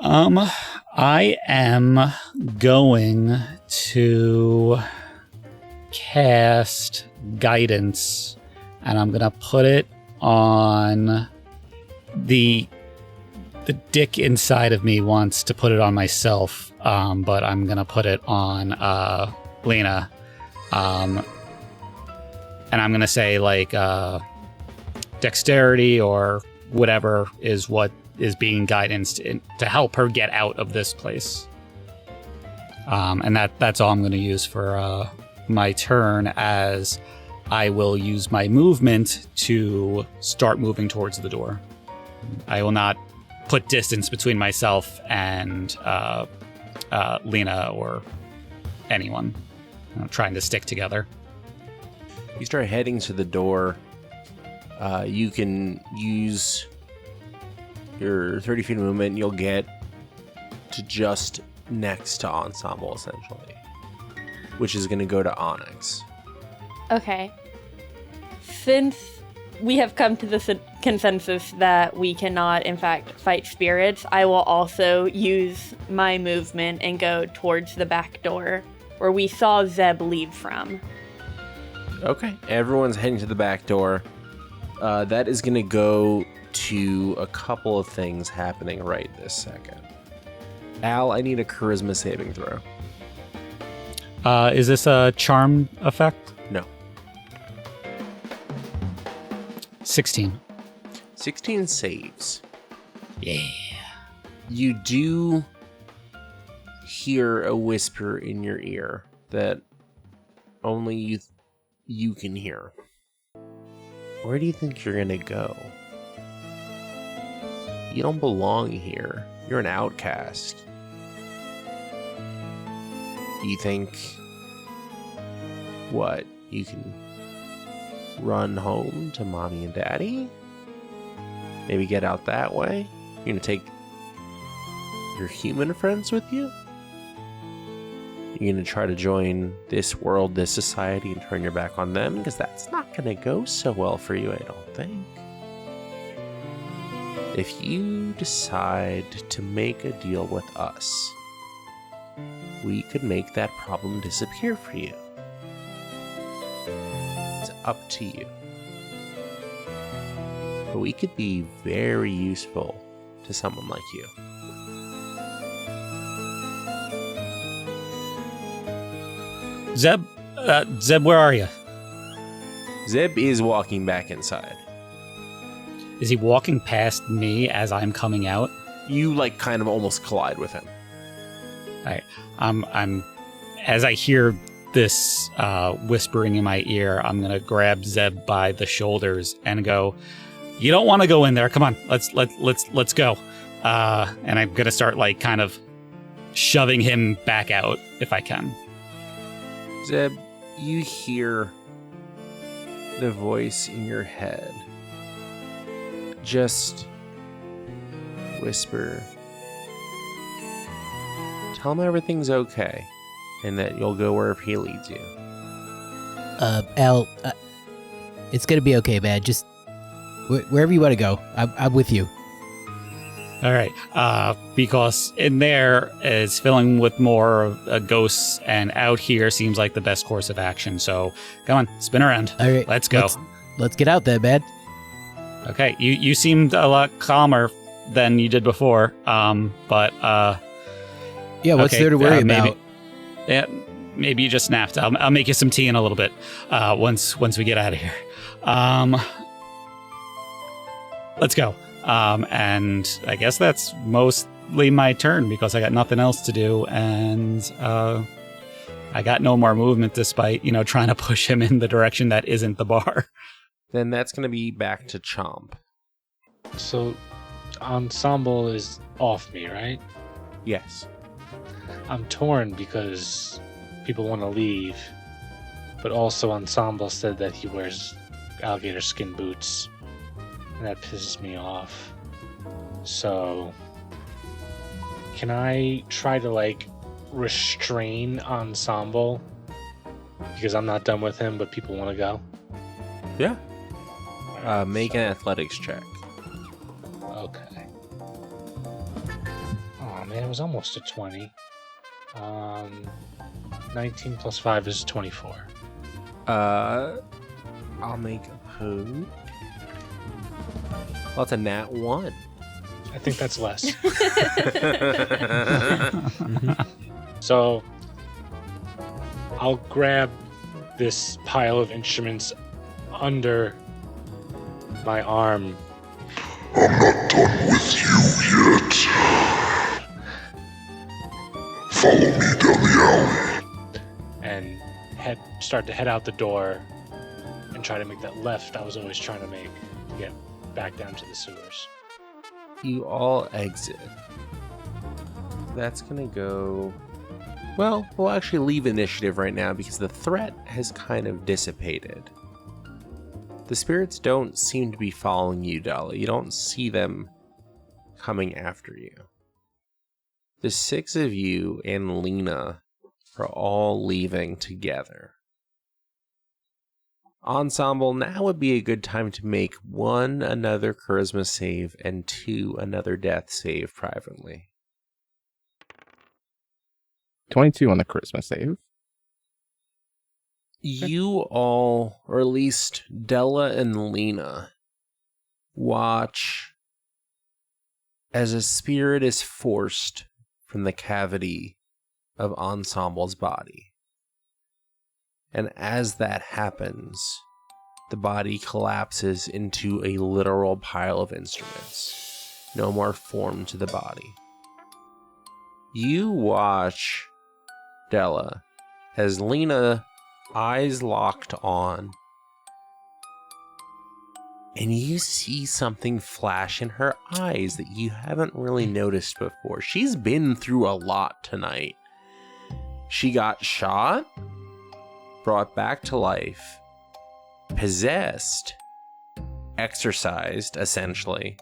I am going to cast guidance, and I'm gonna put it on the dick inside of me wants to put it on myself, but I'm gonna put it on Lena, and I'm gonna say dexterity or whatever is what is being guidance to help her get out of this place. And that's all I'm going to use for my turn, as I will use my movement to start moving towards the door. I will not put distance between myself and Lena or anyone. I'm trying to stick together. You start heading to the door. You can use your 30 feet of movement, and you'll get to just next to Ensemble, essentially, which is going to go to Onyx. Okay. Since we have come to the consensus that we cannot, in fact, fight spirits, I will also use my movement and go towards the back door where we saw Zeb leave from. Okay, everyone's heading to the back door. That is going to go to a couple of things happening right this second. Al, I need a charisma saving throw. Is this a charm effect? No. 16. 16 saves. Yeah. You do hear a whisper in your ear that only you can hear. Where do you think you're gonna go? You don't belong here. You're an outcast. Do you think, what, you can run home to mommy and daddy? Maybe get out that way? You're gonna take your human friends with you? You're going to try to join this world, this society, and turn your back on them? Because that's not going to go so well for you, I don't think. If you decide to make a deal with us, we could make that problem disappear for you. It's up to you. But we could be very useful to someone like you. Zeb, where are you? Zeb is walking back inside. Is he walking past me as I'm coming out? You kind of almost collide with him. All right. I'm as I hear this whispering in my ear, I'm gonna grab Zeb by the shoulders and go, "You don't want to go in there. Come on, let's go." And I'm gonna start kind of shoving him back out if I can. Zeb, you hear the voice in your head just whisper, "Tell him everything's okay, and that you'll go wherever he leads you." Al, it's gonna be okay, man. Just wherever you want to go, I'm with you. All right, because in there is filling with more ghosts, and out here seems like the best course of action. So come on, spin around. All right, let's go. Let's get out there, man. Okay, you seemed a lot calmer than you did before. But yeah, what's there to worry about? Yeah, maybe you just snapped. I'll make you some tea in a little bit. Once we get out of here. Let's go. And I guess that's mostly my turn because I got nothing else to do, and I got no more movement despite, trying to push him in the direction that isn't the bar. Then that's going to be back to Chomp. So, Ensemble is off me, right? Yes. I'm torn because people want to leave, but also Ensemble said that he wears alligator skin boots, and that pisses me off. So, can I try to restrain Ensemble because I'm not done with him, but people want to go? Yeah. Make an athletics check. Okay. Oh man, it was almost a 20. 19 plus 5 is 24. I'll make a poo. Well, it's a nat 1. I think that's less. So, I'll grab this pile of instruments under my arm. I'm not done with you yet. Follow me down the alley. And start to head out the door and try to make that left I was always trying to make to get back down to the sewers. You all exit. That's gonna go... Well, we'll actually leave initiative right now because the threat has kind of dissipated. The spirits don't seem to be following you, Dolly. You don't see them coming after you. The 6 of you and Lena are all leaving together. Ensemble, now would be a good time to make 1 another charisma save and 2 another death save privately. 22 on the charisma save. You all, or at least Della and Lena, watch as a spirit is forced from the cavity of Ensemble's body. And as that happens, the body collapses into a literal pile of instruments. No more form to the body. You watch Della as Lena, eyes locked on, and you see something flash in her eyes that you haven't really noticed before. She's been through a lot tonight. She got shot, brought back to life, possessed, exorcised, essentially,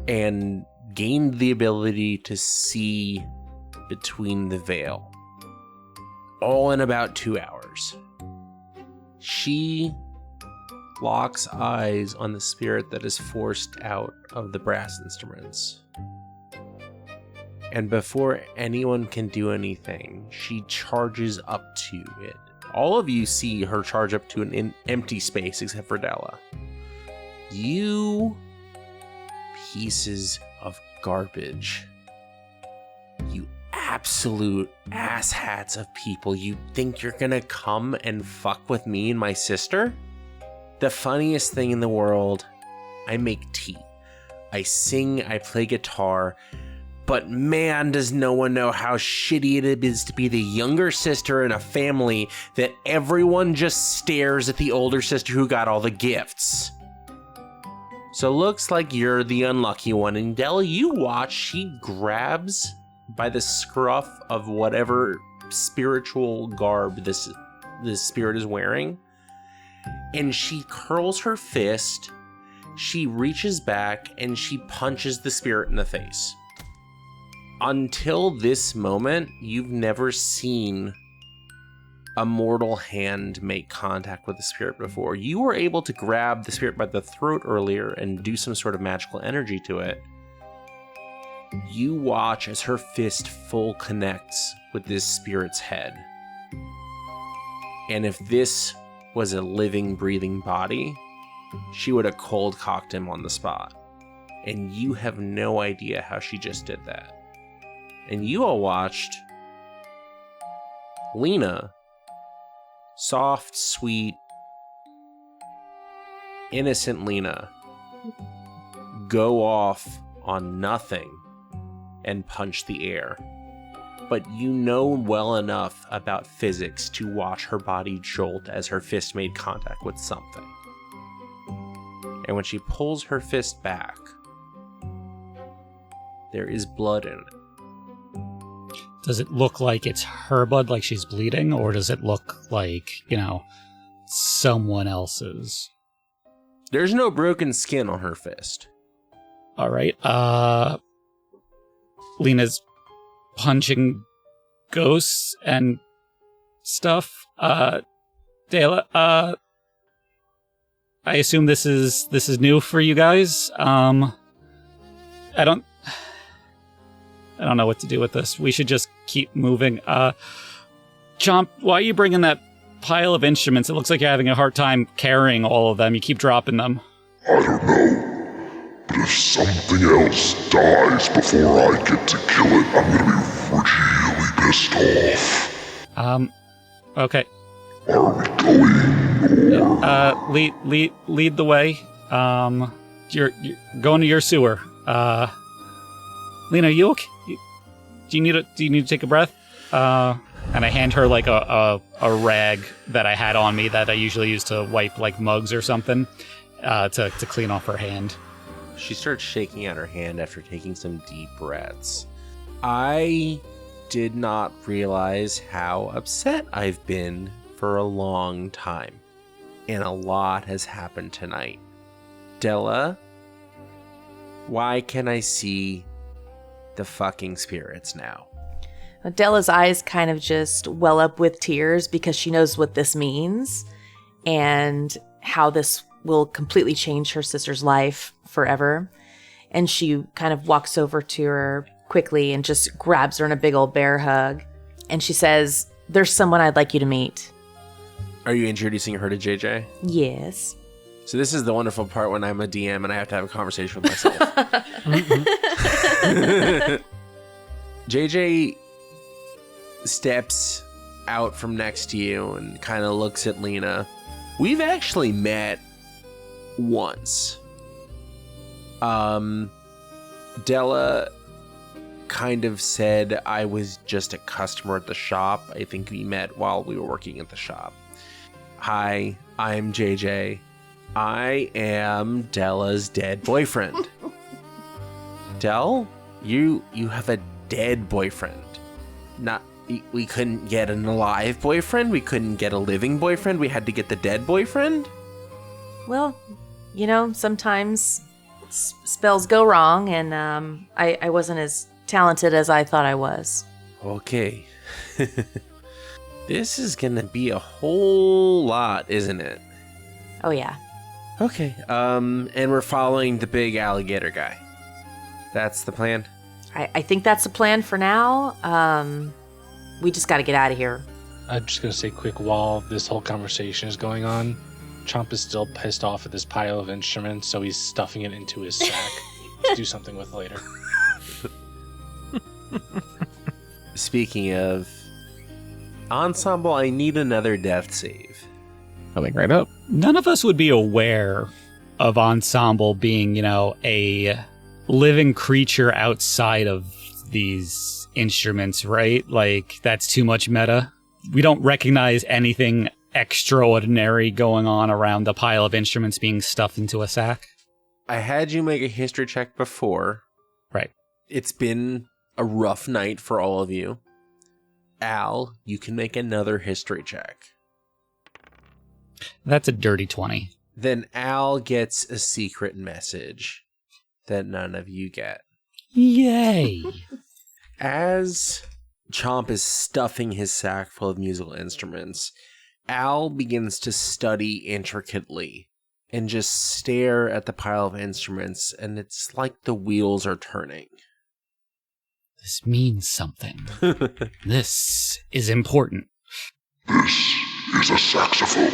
and gained the ability to see between the veil. All in about 2 hours. She locks eyes on the spirit that is forced out of the brass instruments. And before anyone can do anything, she charges up to it. All of you see her charge up to an empty space except for Della. You pieces of garbage. You absolute asshats of people. You think you're gonna come and fuck with me and my sister? The funniest thing in the world, I make tea. I sing, I play guitar, but man, does no one know how shitty it is to be the younger sister in a family that everyone just stares at the older sister who got all the gifts. So looks like you're the unlucky one. And Della, you watch, she grabs by the scruff of whatever spiritual garb this spirit is wearing, and she curls her fist, she reaches back, and she punches the spirit in the face. Until this moment, you've never seen a mortal hand make contact with the spirit before. You were able to grab the spirit by the throat earlier and do some sort of magical energy to it. You watch as her fist full connects with this spirit's head. And if this was a living, breathing body, she would have cold cocked him on the spot. And you have no idea how she just did that. And you all watched Lena, soft, sweet, innocent Lena, go off on nothing and punch the air. But you know well enough about physics to watch her body jolt as her fist made contact with something. And when she pulls her fist back, there is blood in it. Does it look like it's her blood, like she's bleeding, or does it look like, someone else's? There's no broken skin on her fist. All right. Lena's punching ghosts and stuff. Dela, I assume this is new for you guys. I don't know what to do with this. We should just keep moving. Chomp, why are you bringing that pile of instruments? It looks like you're having a hard time carrying all of them. You keep dropping them. I don't know. But if something else dies before I get to kill it, I'm gonna be really pissed off. Okay. Are we going? Lead the way. You're going to your sewer. Lena, you okay? Do you need to take a breath? And I hand her like a rag that I had on me that I usually use to wipe like mugs or something, to clean off her hand. She starts shaking out her hand after taking some deep breaths. I did not realize how upset I've been for a long time, and a lot has happened tonight. Della, why can I see the fucking spirits now? Della's eyes kind of just well up with tears because she knows what this means and how this will completely change her sister's life forever. And she kind of walks over to her quickly and just grabs her in a big old bear hug. And she says, "There's someone I'd like you to meet." Are you introducing her to JJ? Yes. So this is the wonderful part when I'm a DM and I have to have a conversation with myself. JJ steps out from next to you and kind of looks at Lena. We've actually met once. Della kind of said I was just a customer at the shop. I think we met while we were working at the shop. Hi, I'm JJ. I am Della's dead boyfriend. Del, you have a dead boyfriend. We couldn't get an alive boyfriend. We couldn't get a living boyfriend. We had to get the dead boyfriend. Well, sometimes spells go wrong, and I wasn't as talented as I thought I was. Okay. This is gonna be a whole lot, isn't it? Oh yeah. Okay. And we're following the big alligator guy. That's the plan? I think that's the plan for now. We just got to get out of here. I'm just going to say quick, while this whole conversation is going on, Chomp is still pissed off at this pile of instruments, so he's stuffing it into his sack to do something with later. Speaking of Ensemble, I need another death save. Coming right up. None of us would be aware of Ensemble being, a living creature outside of these instruments, right? Like, that's too much meta. We don't recognize anything extraordinary going on around the pile of instruments being stuffed into a sack. I had you make a history check before. Right. It's been a rough night for all of you. Al, you can make another history check. That's a dirty 20. Then Al gets a secret message that none of you get. Yay! As Chomp is stuffing his sack full of musical instruments, Al begins to study intricately and just stare at the pile of instruments, and it's like the wheels are turning. This means something. This is important. This is a saxophone.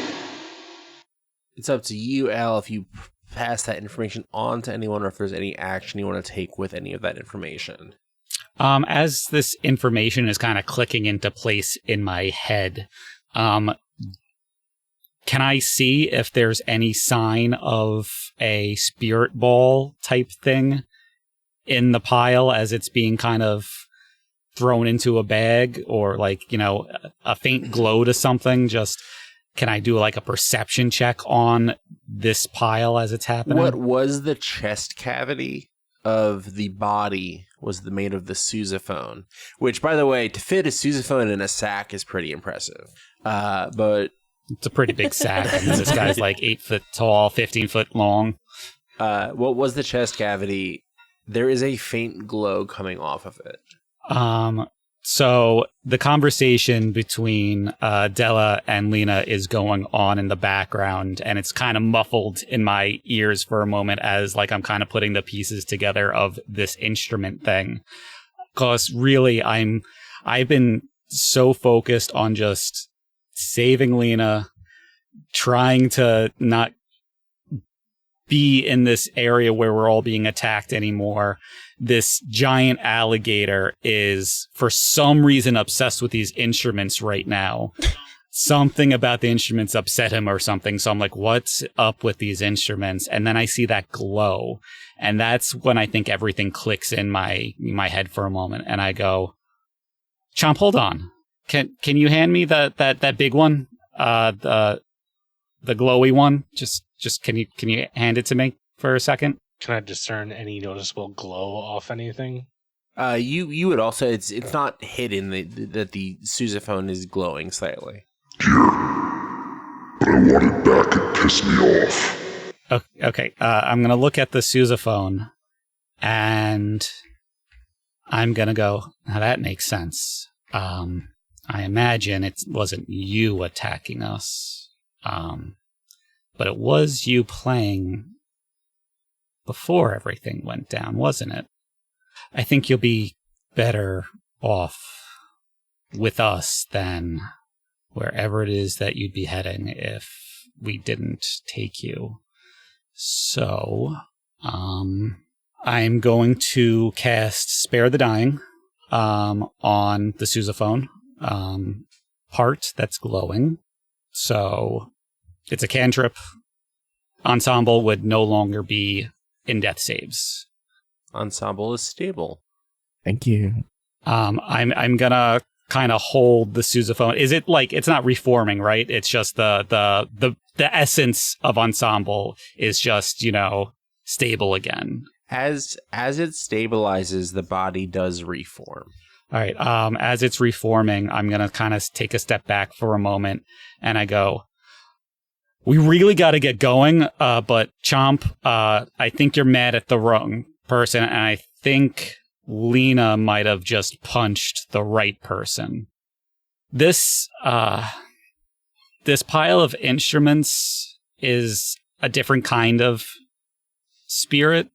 It's up to you, Al, if you pass that information on to anyone or if there's any action you want to take with any of that information. As this information is kind of clicking into place in my head, can I see if there's any sign of a spirit ball type thing in the pile as it's being kind of thrown into a bag, or a faint glow to something? Just, can I do like a perception check on this pile as it's happening? What was the chest cavity of the body was made of the sousaphone, which, by the way, to fit a sousaphone in a sack is pretty impressive. But it's a pretty big sack. I mean, this guy's like 8 foot tall, 15 foot long. What was the chest cavity? There is a faint glow coming off of it. So the conversation between Della and Lena is going on in the background, and it's kind of muffled in my ears for a moment as I'm kind of putting the pieces together of this instrument thing. Because really, I've been so focused on just saving Lena, trying to not be in this area where we're all being attacked anymore. This giant alligator is, for some reason, obsessed with these instruments right now. Something about the instruments upset him or something. So I'm like, what's up with these instruments? And then I see that glow. And that's when I think everything clicks in my head for a moment. And I go, Chomp, hold on. Can you hand me that big one? The glowy one? Just can you hand it to me for a second? Can I discern any noticeable glow off anything? You would also, it's not hidden that the sousaphone is glowing slightly. Here, but I want it back. It pissed me off. Okay. I'm gonna look at the sousaphone, and I'm gonna go, now that makes sense. I imagine it wasn't you attacking us, but it was you playing before everything went down, wasn't it? I think you'll be better off with us than wherever it is that you'd be heading if we didn't take you. So, I'm going to cast Spare the Dying on the sousaphone part that's glowing. So, it's a cantrip. Ensemble would no longer be in death saves. Ensemble is stable. Thank you. I'm gonna kind of hold the sousaphone. Is it it's not reforming, right? It's just the essence of Ensemble is just, stable again. As it stabilizes, the body does reform. All right. As it's reforming, I'm gonna kind of take a step back for a moment, and I go, We really got to get going, but Chomp, I think you're mad at the wrong person, and I think Lena might have just punched the right person. This pile of instruments is a different kind of spirit.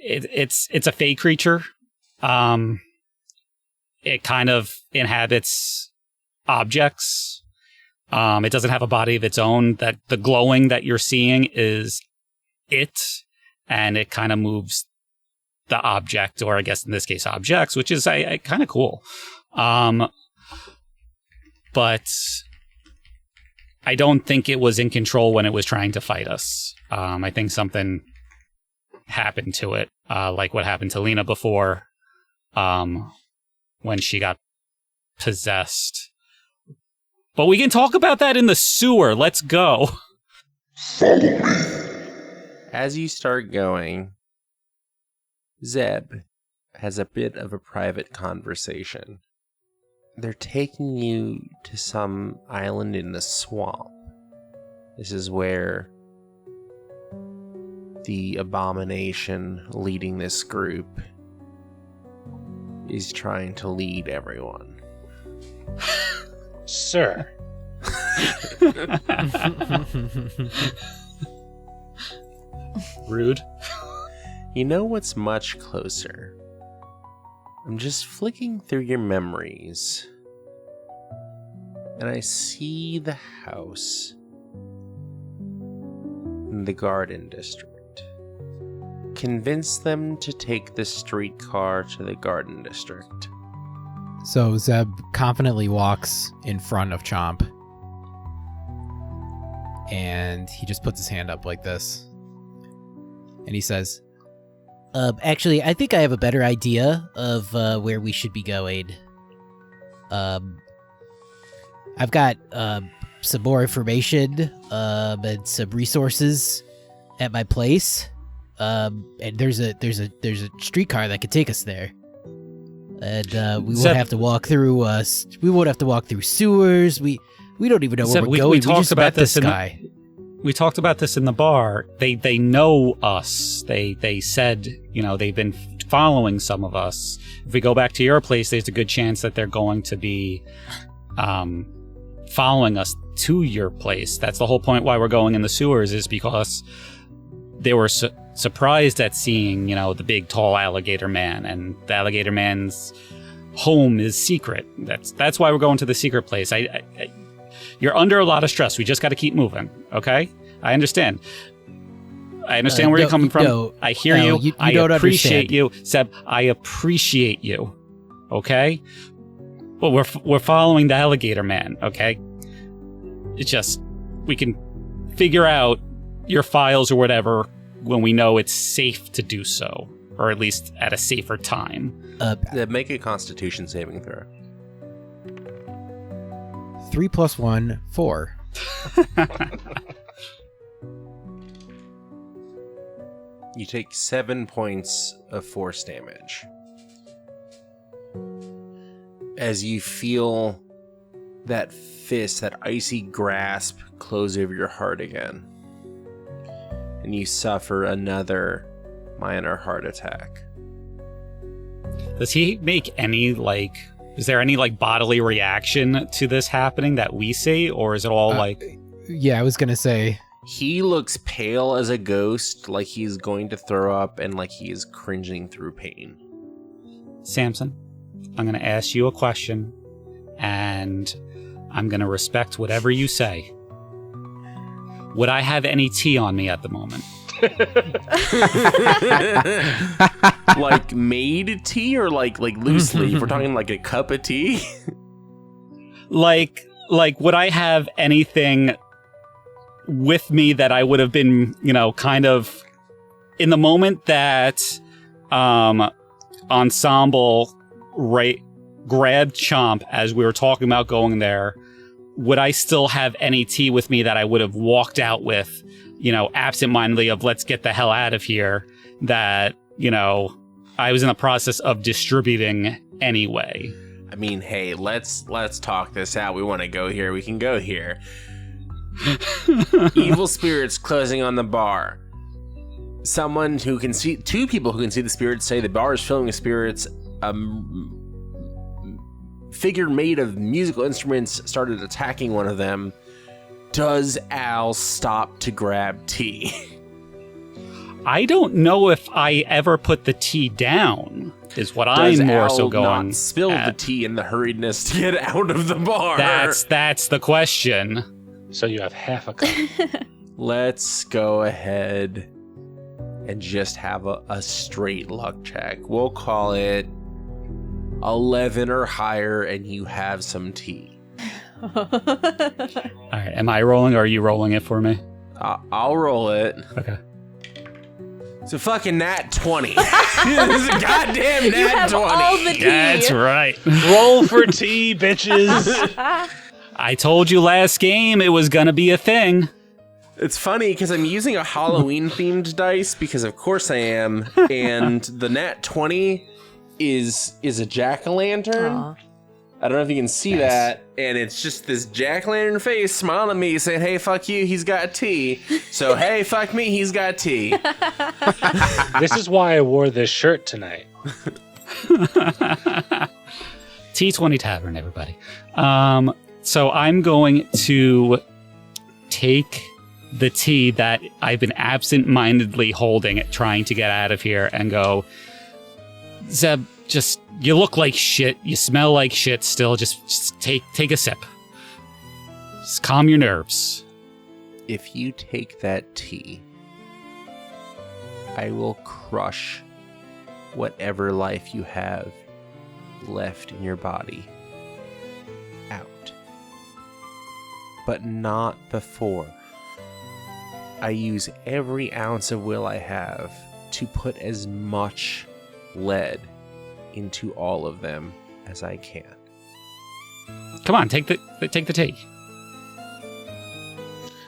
It's a fey creature. It kind of inhabits objects. It doesn't have a body of its own. That the glowing that you're seeing is it, and it kind of moves the object, or I guess in this case objects, which is kind of cool. But I don't think it was in control when it was trying to fight us. I think something happened to it, like what happened to Lena before, when she got possessed. But we can talk about that in the sewer. Let's go. Follow me. As you start going, Zeb has a bit of a private conversation. They're taking you to some island in the swamp. This is where the abomination leading this group is trying to lead everyone. Sir. Rude. You know what's much closer? I'm just flicking through your memories, and I see the house in the Garden District. Convince them to take the streetcar to the Garden District. So Zeb confidently walks in front of Chomp, and he just puts his hand up like this, and he says, Actually, I think I have a better idea of where we should be going. I've got some more information and some resources at my place. And there's a streetcar that could take us there. And we won't have to walk through we won't have to walk through sewers. We don't even know where we're going. We just met this guy. We talked about this in the bar. They know us. They said, they've been following some of us. If we go back to your place, there's a good chance that they're going to be following us to your place. That's the whole point why we're going in the sewers, is because they were surprised at seeing, the big tall alligator man, and the alligator man's home is secret. That's why we're going to the secret place. You're under a lot of stress. We just got to keep moving, okay? I understand. Where you're coming from. No, I hear you. You I don't appreciate understand. you, Seb. I appreciate you, okay? But we're following the alligator man, okay? It's just we can figure out your files or whatever when we know it's safe to do so, or at least at a safer time. Make a Constitution saving throw. 3 + 1, 4. You take 7 points of force damage as you feel that fist, that icy grasp, close over your heart again, and you suffer another minor heart attack. Does he make any, is there any, bodily reaction to this happening that we see, or is it all, Yeah, I was going to say... He looks pale as a ghost, like he's going to throw up, and like he is cringing through pain. Samson, I'm going to ask you a question, and I'm going to respect whatever you say. Would I have any tea on me at the moment? Like made tea, or like loose leaf? We're talking like a cup of tea? Like would I have anything with me that I would have been, kind of in the moment that Ensemble grabbed Chomp as we were talking about going there? Would I still have any tea with me that I would have walked out with, absentmindedly of let's get the hell out of here, that, I was in the process of distributing anyway? I mean, hey, let's talk this out. We want to go here. We can go here. Evil spirits closing on the bar. Someone who can see, two people who can see the spirits say the bar is filling with spirits. Figure made of musical instruments started attacking one of them. Does Al stop to grab tea? I don't know if I ever put the tea down, is what Does I'm more Al so going not spill the tea in the hurriedness to get out of the bar? That's the question. So you have half a cup. Let's go ahead and just have a straight luck check. We'll call it 11 or higher, and you have some tea. All right, am I rolling or are you rolling it for me? I'll roll it. Okay. It's a fucking nat 20. It's a goddamn nat You have 20. all the tea. That's right. Roll for tea, bitches. I told you last game it was gonna be a thing. It's funny because I'm using a Halloween themed dice because of course I am, and the nat 20 is a jack-o'-lantern. Aw. I don't know if you can see that, and it's just this jack-o'-lantern face smiling at me saying, hey, fuck you, he's got tea. So, hey, fuck me, he's got tea. This is why I wore this shirt tonight. T20 Tavern, everybody. So I'm going to take the tea that I've been absent-mindedly holding, trying to get out of here, and go, Zeb, just, you look like shit, you smell like shit still, just take a sip. Just calm your nerves. If you take that tea, I will crush whatever life you have left in your body out. But not before I use every ounce of will I have to put as much lead into all of them as I can. Come on, take the tea.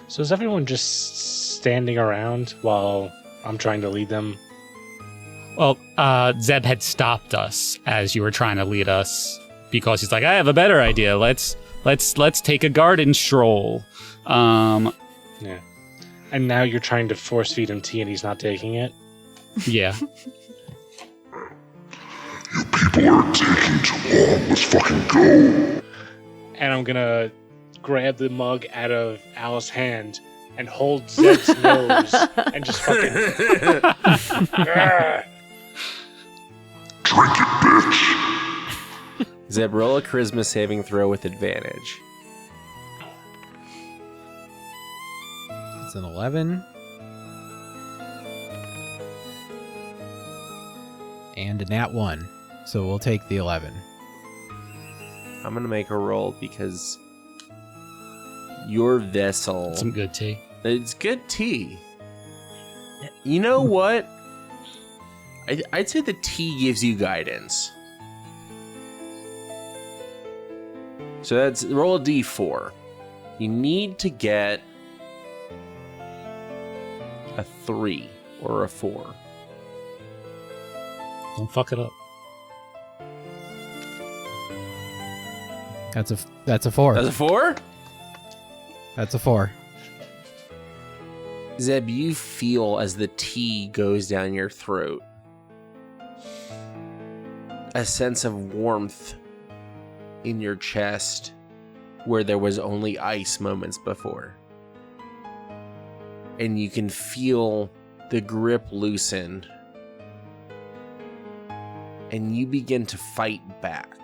So is everyone just standing around while I'm trying to lead them? Well, Zeb had stopped us as you were trying to lead us because he's like, I have a better idea. Let's take a garden stroll. Yeah. And now you're trying to force feed him tea and he's not taking it? Yeah. You people are taking too long. Let's fucking go. And I'm gonna grab the mug out of Al's hand and hold Zed's nose and just fucking... Drink it, bitch. Zeb, roll a charisma saving throw with advantage. It's an 11. And a nat 1. So we'll take the 11. I'm gonna make a roll because your vessel... Some good tea. It's good tea. You know what? I'd say the tea gives you guidance. So that's roll a d4. You need to get a 3 or a 4. Don't fuck it up. That's a 4. That's a 4? That's a 4. Zeb, you feel as the tea goes down your throat a sense of warmth in your chest where there was only ice moments before. And you can feel the grip loosen. And you begin to fight back.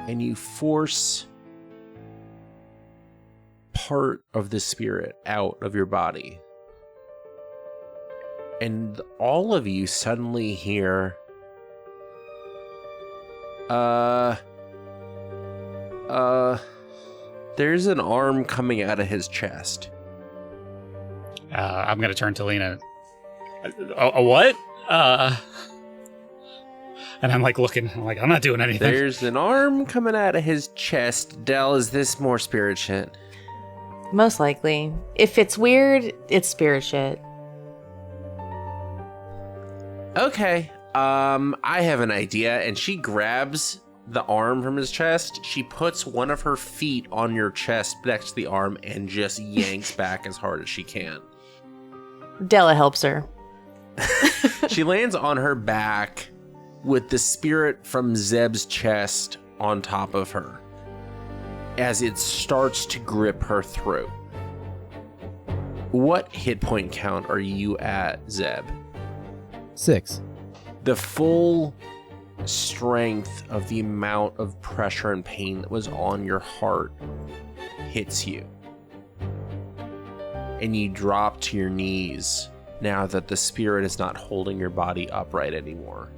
And you force part of the spirit out of your body. And all of you suddenly hear, there's an arm coming out of his chest. I'm gonna turn to Lena. A what? And I'm like looking. I'm like, I'm not doing anything. There's an arm coming out of his chest. Del, is this more spirit shit? Most likely. If it's weird, it's spirit shit. Okay. I have an idea, and she grabs the arm from his chest. She puts one of her feet on your chest next to the arm and just yanks back as hard as she can. Della helps her. She lands on her back with the spirit from Zeb's chest on top of her as it starts to grip her throat. What hit point count are you at, Zeb? 6. The full strength of the amount of pressure and pain that was on your heart hits you. And you drop to your knees now that the spirit is not holding your body upright anymore.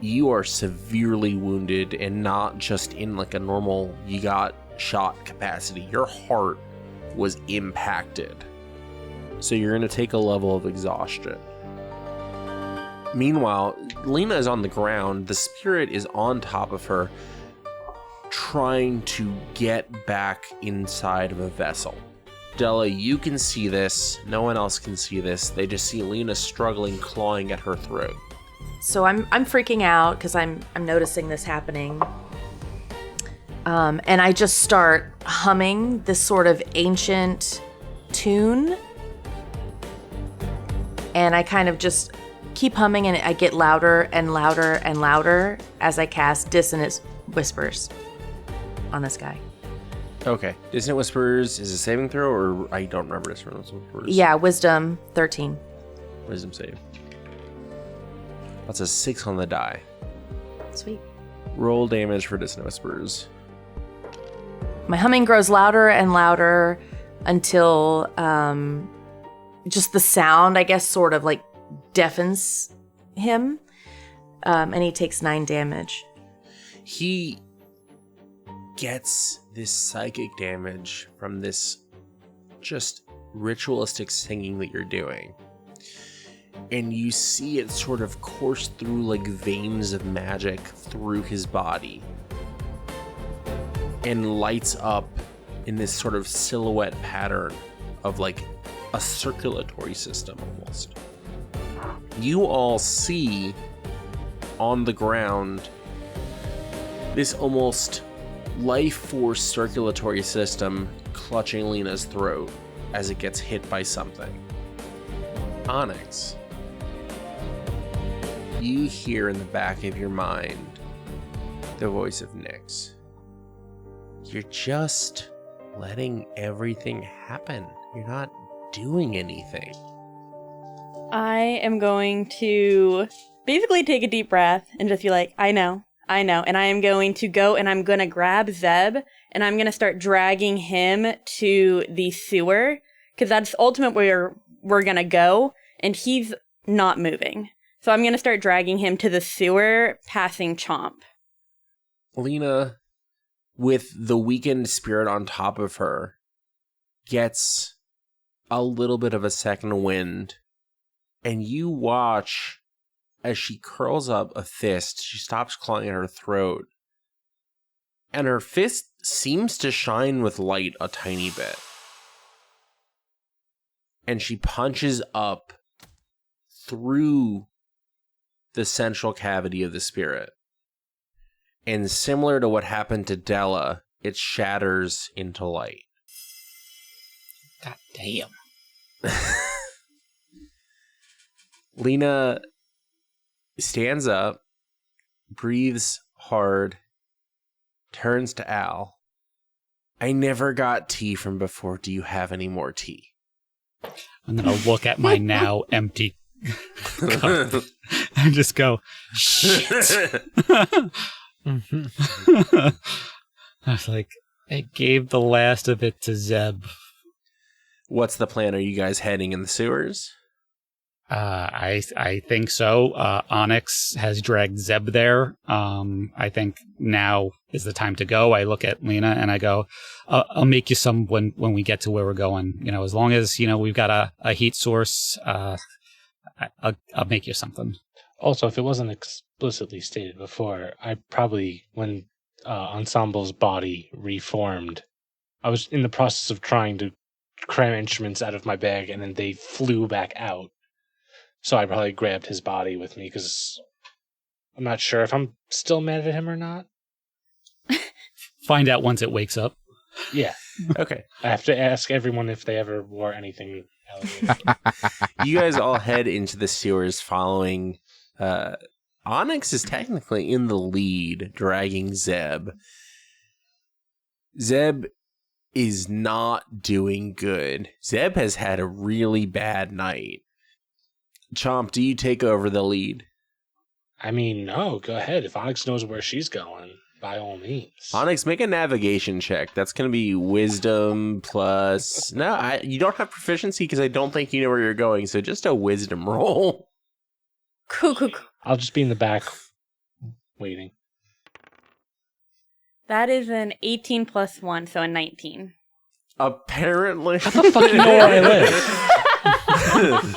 You are severely wounded, and not just in like a normal you got shot capacity. Your heart was impacted. So you're going to take a level of exhaustion. Meanwhile, Lena is on the ground. The spirit is on top of her, trying to get back inside of a vessel. Della, you can see this. No one else can see this. They just see Lena struggling, clawing at her throat. So I'm freaking out because I'm noticing this happening. And I just start humming this sort of ancient tune. And I kind of just keep humming, and I get louder and louder and louder as I cast Dissonant Whispers on this guy. Okay. Dissonant Whispers is a saving throw, or I don't remember Dissonant Whispers. Yeah, Wisdom 13. Wisdom save. That's a 6 on the die. Sweet. Roll damage for Dissonant Whispers. My humming grows louder and louder until just the sound, I guess, sort of like deafens him. And he takes 9 damage. He gets this psychic damage from this just ritualistic singing that you're doing. And you see it sort of course through like veins of magic through his body and lights up in this sort of silhouette pattern of like a circulatory system almost. You all see on the ground this almost life force circulatory system clutching Lena's throat as it gets hit by something. Onyx, you hear in the back of your mind the voice of Nyx. You're just letting everything happen. You're not doing anything. I am going to basically take a deep breath and just be like, I know. And I am going to go and I'm going to grab Zeb and I'm going to start dragging him to the sewer because that's ultimate where we're going to go, and he's not moving. So I'm going to start dragging him to the sewer, passing Chomp. Lena, with the weakened spirit on top of her, gets a little bit of a second wind, and you watch as she curls up a fist. She stops clawing at her throat, and her fist seems to shine with light a tiny bit. And she punches up through the central cavity of the spirit. And similar to what happened to Della, it shatters into light. God damn. Lena stands up, breathes hard, turns to Al. I never got tea from before. Do you have any more tea? I'm going to look at my now empty cup and just go, shit. I was like, I gave the last of it to Zeb. What's the plan? Are you guys heading in the sewers? I think so. Onyx has dragged Zeb there. I think now is the time to go. I look at Lena and I go, I'll make you some when we get to where we're going. You know, as long as, you know, we've got a heat source, I'll make you something. Also, if it wasn't explicitly stated before, I probably, when Ensemble's body reformed, I was in the process of trying to cram instruments out of my bag, and then they flew back out. So I probably grabbed his body with me because I'm not sure if I'm still mad at him or not. Find out once it wakes up. Yeah. Okay. I have to ask everyone if they ever wore anything alligator. You guys all head into the sewers following. Onyx is technically in the lead, dragging Zeb. Zeb is not doing good. Zeb has had a really bad night. Chomp, do you take over the lead? I mean, no, go ahead. If Onyx knows where she's going, by all means. Onyx, make a navigation check. That's going to be wisdom plus... No, you don't have proficiency because I don't think you know where you're going, so just a wisdom roll. Cool. I'll just be in the back waiting. That is an 18 plus 1, so a 19. Apparently... How the fuck you know where I live?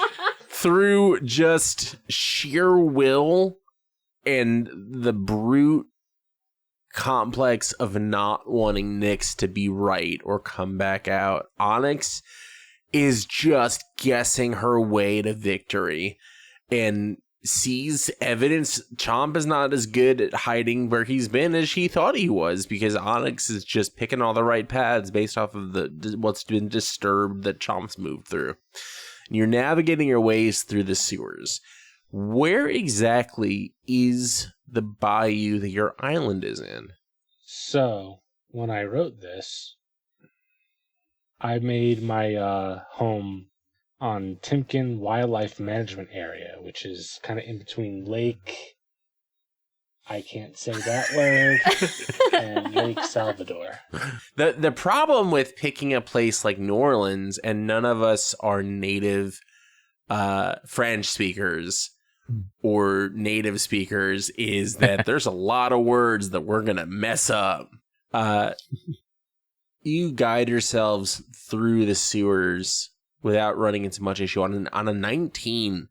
Through just sheer will and the brute complex of not wanting Nyx to be right or come back out, Onyx is just guessing her way to victory and sees evidence. Chomp is not as good at hiding where he's been as she thought he was, because Onyx is just picking all the right paths based off of what's been disturbed that Chomp's moved through. You're navigating your ways through the sewers. Where exactly is the bayou that your island is in? So, when I wrote this, I made my home on Timken Wildlife Management Area, which is kind of in between Lake... I can't say that word. And Lake Salvador. The problem with picking a place like New Orleans, and none of us are native French speakers or native speakers, is that there's a lot of words that we're going to mess up. You guide yourselves through the sewers without running into much issue. On a 19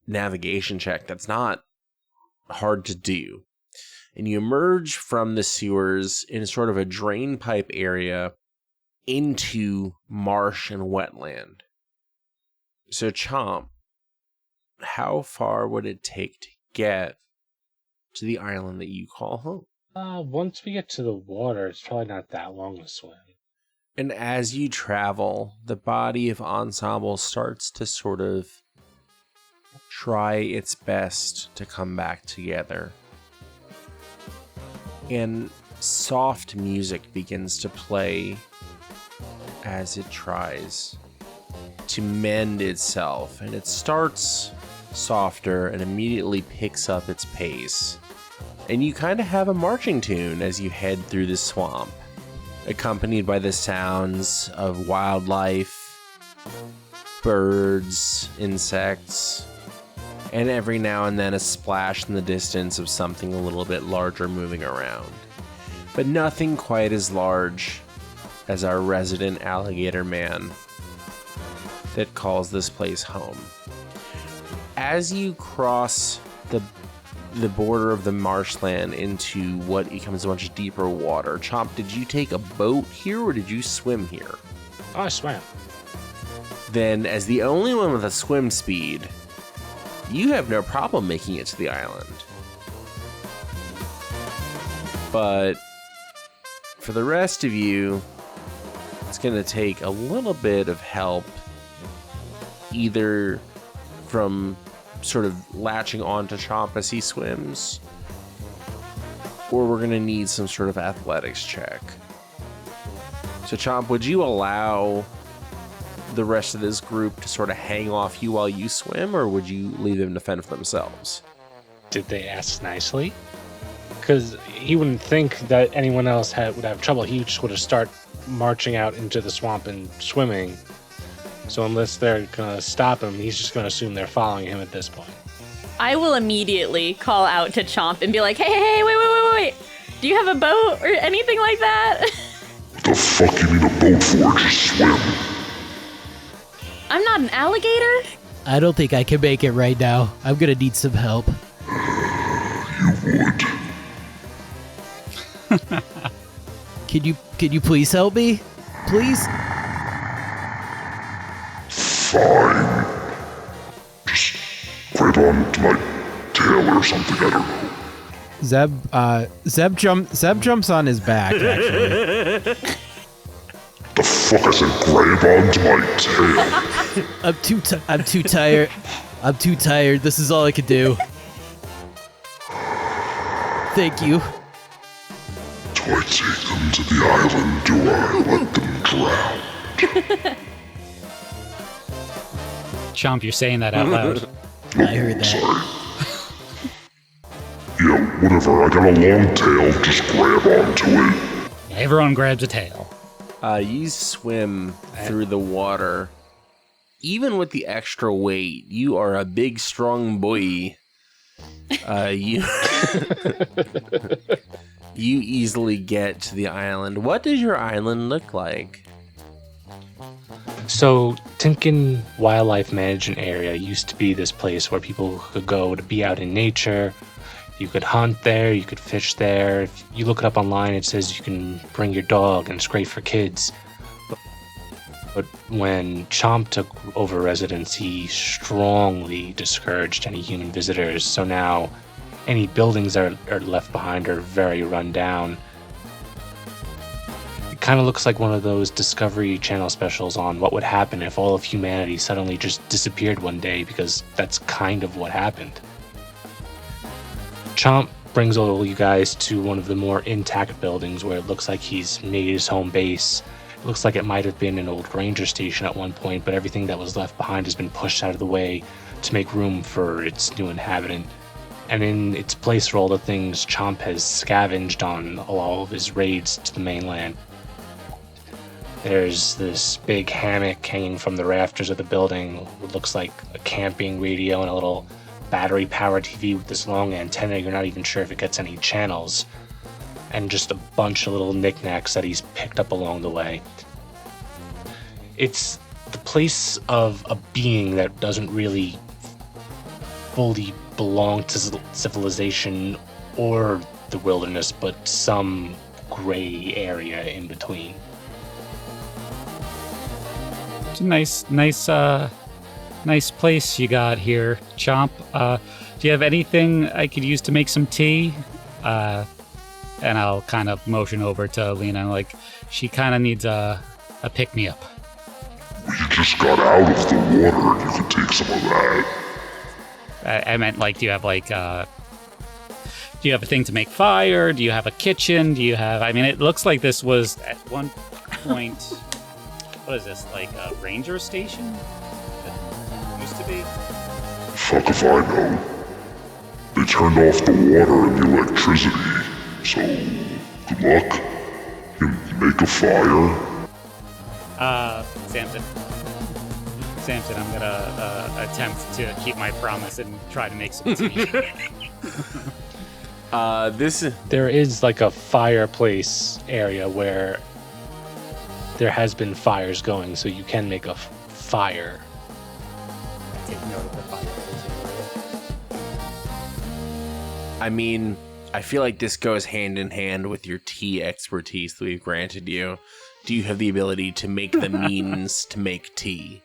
navigation check, that's not hard to do. And you emerge from the sewers in sort of a drain pipe area into marsh and wetland. So, Chomp, how far would it take to get to the island that you call home? Once we get to the water, it's probably not that long to swim. And as you travel, the body of Ensemble starts to sort of try its best to come back together. And soft music begins to play as it tries to mend itself. And it starts softer and immediately picks up its pace. And you kind of have a marching tune as you head through the swamp, accompanied by the sounds of wildlife, birds, insects, and every now and then a splash in the distance of something a little bit larger moving around. But nothing quite as large as our resident alligator man that calls this place home. As you cross the border of the marshland into what becomes a much deeper water, Chomp, did you take a boat here or did you swim here? Oh, I swam. Then, as the only one with a swim speed, you have no problem making it to the island. But for the rest of you, it's going to take a little bit of help, either from sort of latching onto Chomp as he swims, or we're going to need some sort of athletics check. So Chomp, would you allow the rest of this group to sort of hang off you while you swim, or would you leave them to fend for themselves? Did they ask nicely? Because he wouldn't think that anyone else would have trouble. He just would have started marching out into the swamp and swimming. So unless they're going to stop him, he's just going to assume they're following him at this point. I will immediately call out to Chomp and be like, hey, wait. Do you have a boat or anything like that? The fuck you need a boat for? Just swim. I'm not an alligator. I don't think I can make it right now. I'm gonna need some help. You would. Can you please help me? Please? Fine. grab onto my tail or something, I don't know. Zeb jumps on his back, actually. The fuck, I said grab onto my tail. I'm too tired. I'm too tired. This is all I can do. Thank you. Do I take them to the island? Do I let them drown? Chomp, you're saying that out loud. I heard that. Sorry. Yeah, whatever. I got a long tail. Just grab onto it. Everyone grabs a tail. You swim through the water. Even with the extra weight, you are a big, strong boy. You you easily get to the island. What does your island look like? So, Timken Wildlife Management Area used to be this place where people could go to be out in nature. You could hunt there, you could fish there. If you look it up online, it says you can bring your dog and it's great for kids. But when Chomp took over residence, he strongly discouraged any human visitors. So now any buildings that are left behind are very run down. It kind of looks like one of those Discovery Channel specials on what would happen if all of humanity suddenly just disappeared one day, because that's kind of what happened. Chomp brings all you guys to one of the more intact buildings where it looks like he's made his home base. It looks like it might have been an old ranger station at one point, but everything that was left behind has been pushed out of the way to make room for its new inhabitant. And in its place are all the things Chomp has scavenged on all of his raids to the mainland. There's this big hammock hanging from the rafters of the building. It looks like a camping radio and a little battery-powered TV with this long antenna. You're not even sure if it gets any channels. And just a bunch of little knickknacks that he's picked up along the way. It's the place of a being that doesn't really fully belong to civilization or the wilderness, but some gray area in between. It's a nice place you got here, Chomp. Do you have anything I could use to make some tea? And I'll kind of motion over to Lena, like, she kind of needs a pick-me-up. We just got out of the water and you could take some of that. I meant, like, do you have a thing to make fire? Do you have a kitchen? I mean, it looks like this was at one point, what is this, like a ranger station? It used to be? Fuck if I know. They turned off the water and the electricity, so good luck. You make a fire. Samson, I'm gonna attempt to keep my promise and try to make some tea. There is like a fireplace area where there has been fires going, so you can make a fire. Take note of the fireplace area. I mean, I feel like this goes hand in hand with your tea expertise that we've granted you. Do you have the ability to make the means to make tea?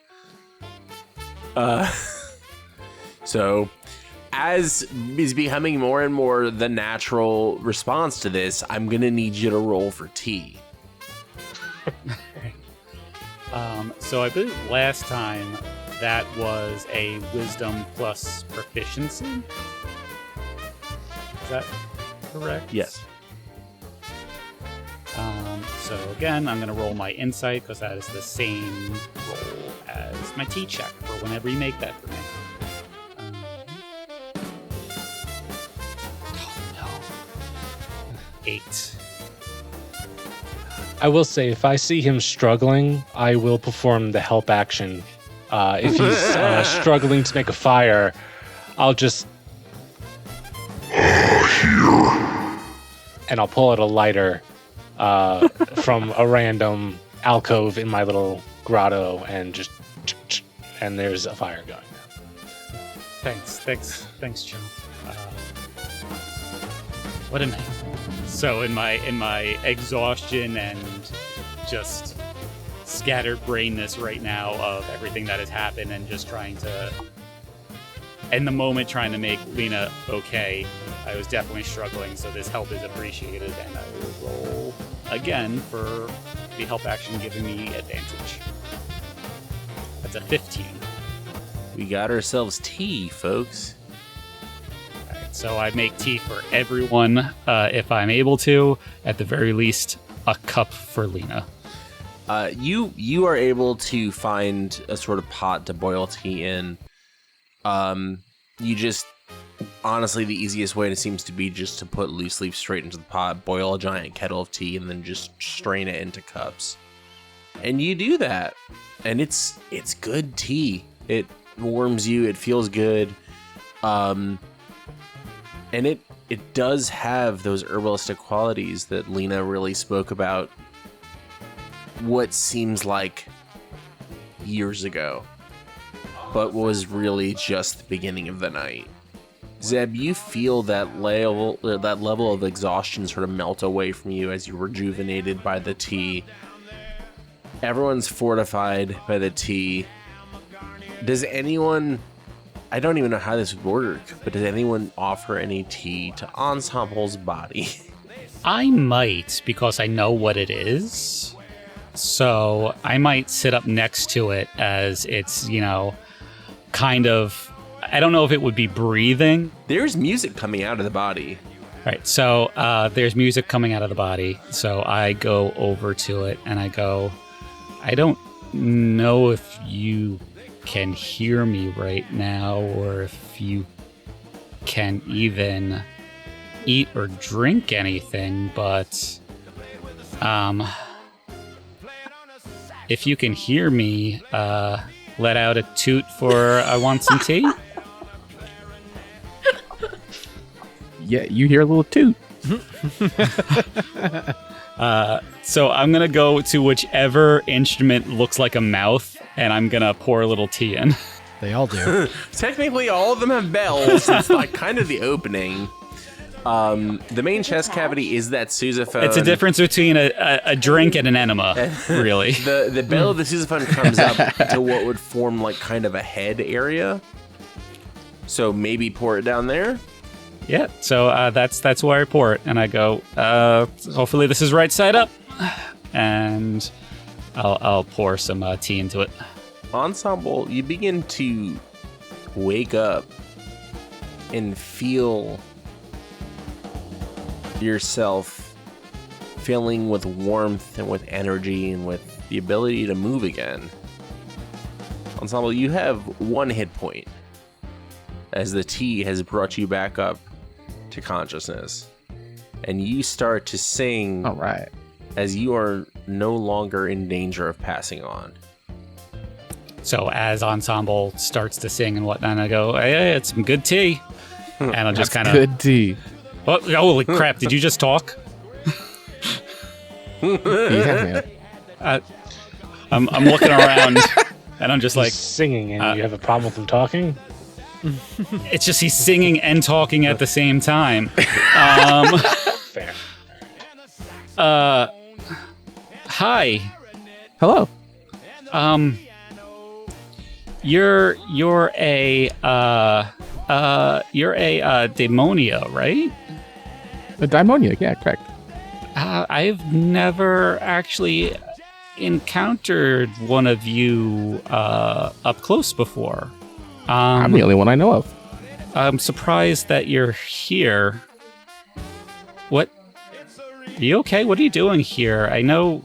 So, as is becoming more and more the natural response to this, I'm gonna need you to roll for tea. So I believe last time that was a wisdom plus proficiency. Is that correct? Yes. So again, I'm going to roll my insight because that is the same roll as my tea check for whenever you make that for me. Oh no. 8. I will say, if I see him struggling, I will perform the help action. If he's struggling to make a fire, I'll just... and I'll pull out a lighter from a random alcove in my little grotto and just... and there's a fire going. Thanks, Joe. What a night. So in my exhaustion and just scattered brainness right now of everything that has happened and just trying to in the moment trying to make Lena okay. I was definitely struggling, so this help is appreciated, and I will roll again for the help action giving me advantage. That's a 15. We got ourselves tea, folks. Alright, so I make tea for everyone if I'm able to. At the very least, a cup for Lena. You are able to find a sort of pot to boil tea in. You just, honestly, the easiest way seems to be just to put loose leaf straight into the pot, boil a giant kettle of tea, and then just strain it into cups. And you do that, and it's good tea. It warms you. It feels good, and it does have those herbalistic qualities that Lena really spoke about. What seems like years ago, but was really just the beginning of the night. Zeb, you feel that level of exhaustion sort of melt away from you as you're rejuvenated by the tea. Everyone's fortified by the tea. Does anyone, I don't even know how this would work, but does anyone offer any tea to Ensemble's body? I might, because I know what it is. So I might sit up next to it as it's, kind of, I don't know if it would be breathing. There's music coming out of the body. Right, so there's music coming out of the body. So I go over to it and I go, I don't know if you can hear me right now or if you can even eat or drink anything, but if you can hear me, let out a toot for I want some tea. Yeah, you hear a little toot. So I'm going to go to whichever instrument looks like a mouth, and I'm going to pour a little tea in. They all do. Technically, all of them have bells. It's like kind of the opening. The main chest cavity is that sousaphone. It's a difference between a drink and an enema, really. The bell of the sousaphone comes up to what would form like kind of a head area. So maybe pour it down there. Yeah, so that's where I pour it, and I go, hopefully this is right side up, and I'll pour some tea into it. Ensemble, you begin to wake up and feel yourself filling with warmth and with energy and with the ability to move again. Ensemble, you have 1 hit point as the tea has brought you back up to consciousness, and you start to sing. All right. As you are no longer in danger of passing on. So as Ensemble starts to sing and whatnot, I go, hey, it's some good tea. And I'll just kind of... Good tea. Oh, holy crap, did you just talk? Yeah, man. I'm looking around, and I'm just He's like... singing, and you have a problem with him talking? It's just he's singing and talking at the same time. Fair. Hi. Hello. You're a demonia, right? A daimonia, yeah, correct. I've never actually encountered one of you up close before. I'm the only one I know of. I'm surprised that you're here. What? Are you okay? What are you doing here? I know.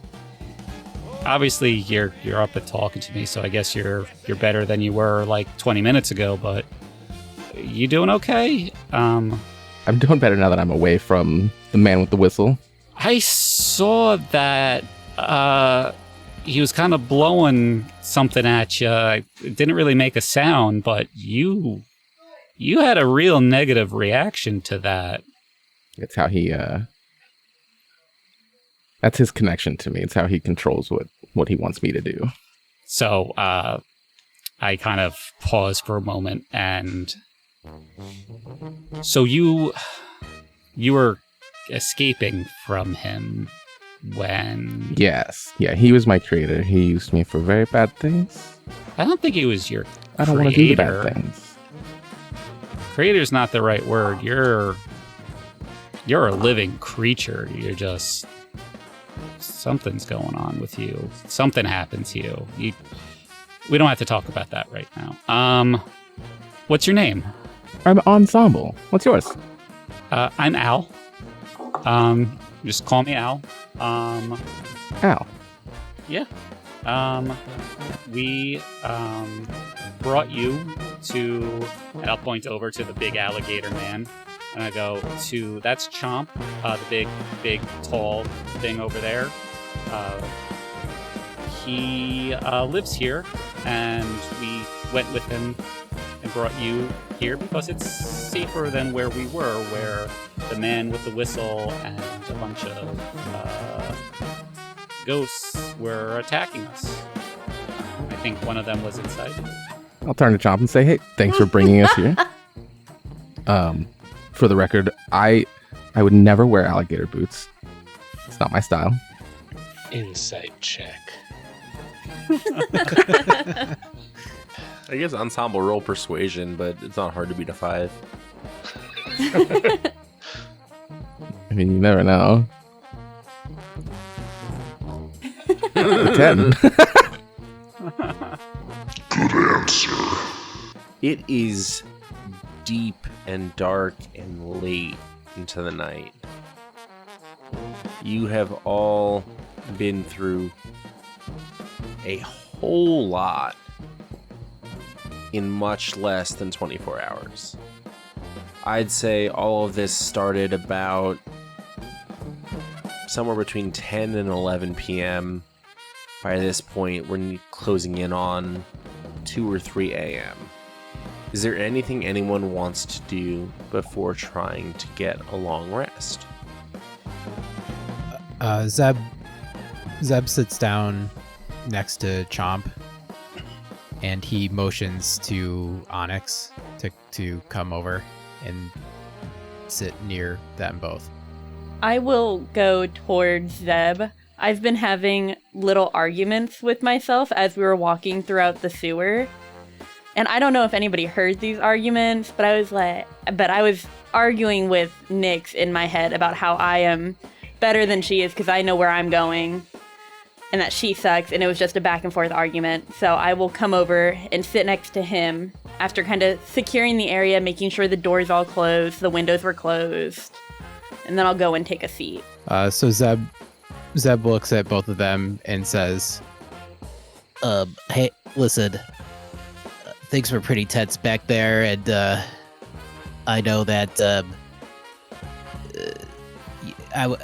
Obviously, you're up and talking to me, so I guess you're better than you were like 20 minutes ago. But you doing okay? I'm doing better now that I'm away from the man with the whistle. I saw that he was kind of blowing something at you. It didn't really make a sound, but you had a real negative reaction to that. It's how he that's his connection to me. It's how he controls what he wants me to do. So I kind of pause for a moment, and so you were escaping from him when... Yes. Yeah, he was my creator. He used me for very bad things. I don't think he was your I don't want to do the bad things. creator's not the right word. You're a living creature. You're just something's going on with you. Something happened to you. We don't have to talk about that right now. What's your name? I'm Ensemble. What's yours? I'm Al. Just call me Al. Al. Yeah. We brought you to, and I'll point over to the big alligator man, and I go to, that's Chomp, the big, tall thing over there. He lives here, and we went with him and brought you here because it's safer than where we were, where the man with the whistle and a bunch of ghosts were attacking us. I think one of them was inside. I'll turn to Chomp and say, hey, thanks for bringing us here. For the record, I would never wear alligator boots. It's not my style. Insight check. I guess ensemble roll persuasion, but it's not hard to beat a 5. I mean, you never know. 10. Good answer. It is deep and dark and late into the night. You have all been through a whole lot in much less than 24 hours. I'd say all of this started about somewhere between 10 and 11 p.m. By this point, we're closing in on 2 or 3 a.m. Is there anything anyone wants to do before trying to get a long rest? Zeb sits down next to Chomp, and he motions to Onyx to come over and sit near them both. I will go towards Zeb. I've been having little arguments with myself as we were walking throughout the sewer. And I don't know if anybody heard these arguments, but I was arguing with Nyx in my head about how I am better than she is because I know where I'm going and that she sucks, and it was just a back and forth argument. So I will come over and sit next to him after kind of securing the area, making sure the doors all closed, the windows were closed, and then I'll go and take a seat. So Zeb looks at both of them and says, Hey, listen, things were pretty tense back there, and I know that I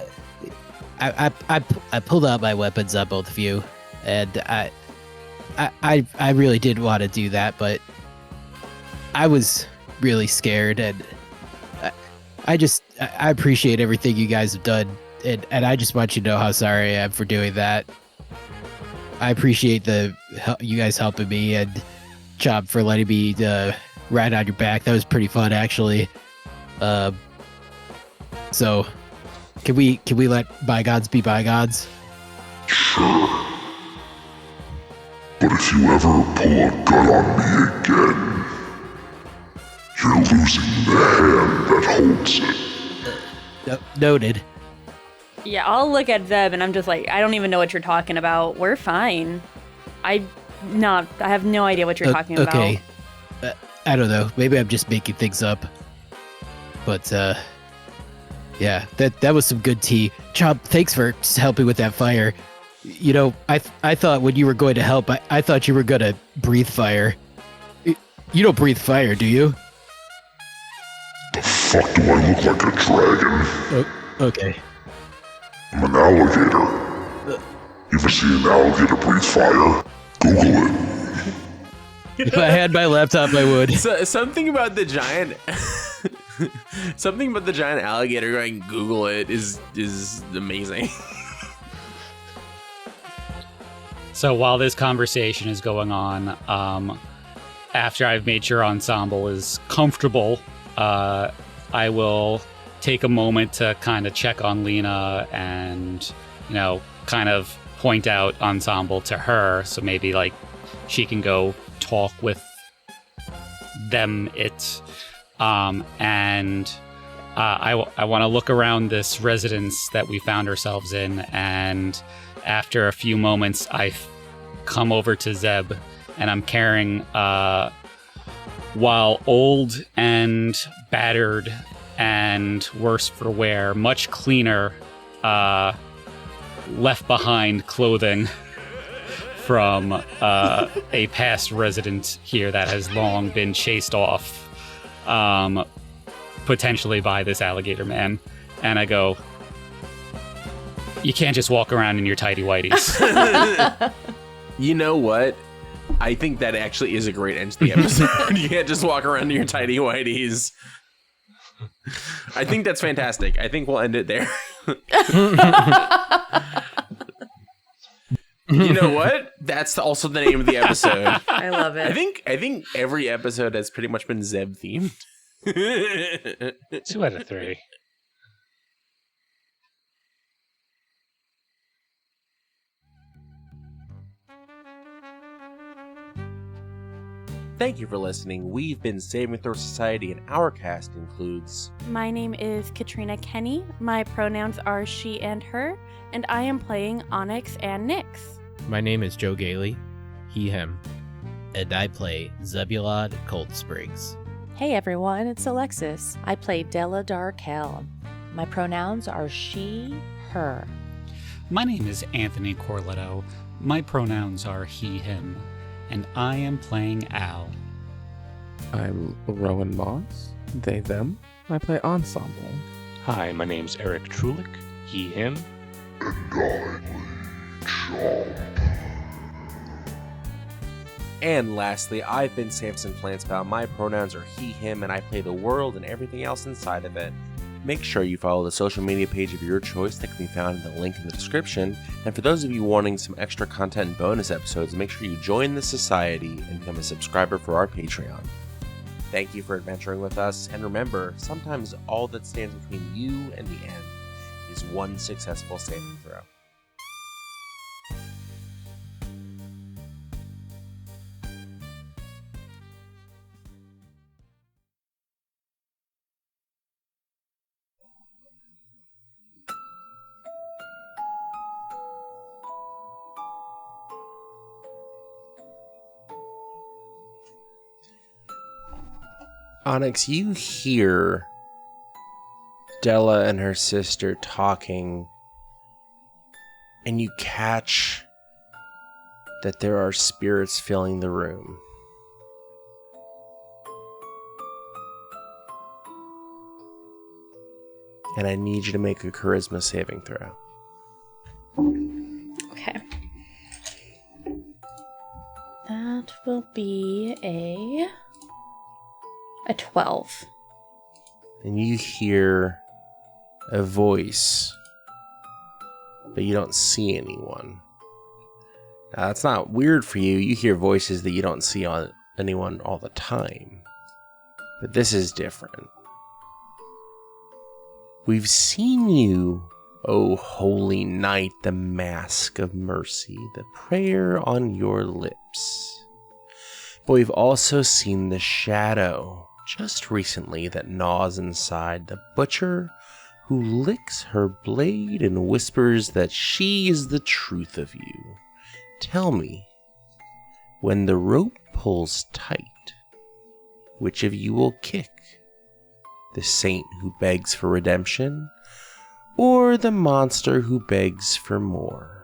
pulled out my weapons on both of you, and I really didn't want to do that, but I was really scared, and I appreciate everything you guys have done, and I just want you to know how sorry I am for doing that. I appreciate you guys helping me, and Chomp for letting me ride on your back. That was pretty fun, actually. So, can we let bygones be bygones? Sure. But if you ever pull a gun on me again, you're losing the hand that holds it. Noted. Yeah, I'll look at Zeb and I'm just like, I don't even know what you're talking about. We're fine. I have no idea what you're talking about. Okay. I don't know. Maybe I'm just making things up. But, yeah, that was some good tea. Chomp, thanks for helping with that fire. You know, I thought when you were going to help, I thought you were going to breathe fire. You don't breathe fire, do you? The fuck do I look like a dragon? Okay. I'm an alligator. You ever see an alligator breathe fire? Google it. If I had my laptop, I would. Something about the giant alligator going Google it is amazing. So while this conversation is going on, after I've made sure Ensemble is comfortable, I will take a moment to kind of check on Lena and, kind of point out Ensemble to her. So maybe like she can go talk with them. and I want to look around this residence that we found ourselves in, and after a few moments, I come over to Zeb, and I'm carrying, while old and battered and worse for wear, much cleaner, left behind clothing from a past resident here that has long been chased off, potentially by this alligator man. And I go, you can't just walk around in your tidy whities. You know what? I think that actually is a great end to the episode. You can't just walk around in your tidy whities. I think that's fantastic. I think we'll end it there. You know what? That's also the name of the episode. I love it. I think every episode has pretty much been Zeb themed. 2 out of 3. Thank you for listening. We've been Saving Throw Society, and our cast includes... My name is Katrina Kenny. My pronouns are she and her, and I am playing Onyx and Nyx. My name is Joe Gailey, he, him. And I play Zebulon Cold Springs. Hey everyone, it's Alexis. I play Della Darkel. My pronouns are she, her. My name is Anthony Corletto. My pronouns are he, him, and I am playing Al. I'm Rowan Moss. They, them. I play Ensemble. Hi, my name's Eric Trulick. He, him. And I play Chomp. And lastly, I've been Samson Flanspow. My pronouns are he, him, and I play the world and everything else inside of it. Make sure you follow the social media page of your choice that can be found in the link in the description. And for those of you wanting some extra content and bonus episodes, make sure you join the society and become a subscriber for our Patreon. Thank you for adventuring with us, and remember, sometimes all that stands between you and the end is one successful saving throw. Onyx, you hear Della and her sister talking, and you catch that there are spirits filling the room. And I need you to make a charisma saving throw. Okay. That will be a 12. And you hear a voice, but you don't see anyone. Now, that's not weird for you. You hear voices that you don't see on anyone all the time. But this is different. We've seen you, O holy night, the mask of mercy, the prayer on your lips. But we've also seen the shadow just recently that gnaws inside, the butcher who licks her blade and whispers that she is the truth of you. Tell me, when the rope pulls tight, which of you will kick? The saint who begs for redemption, or the monster who begs for more?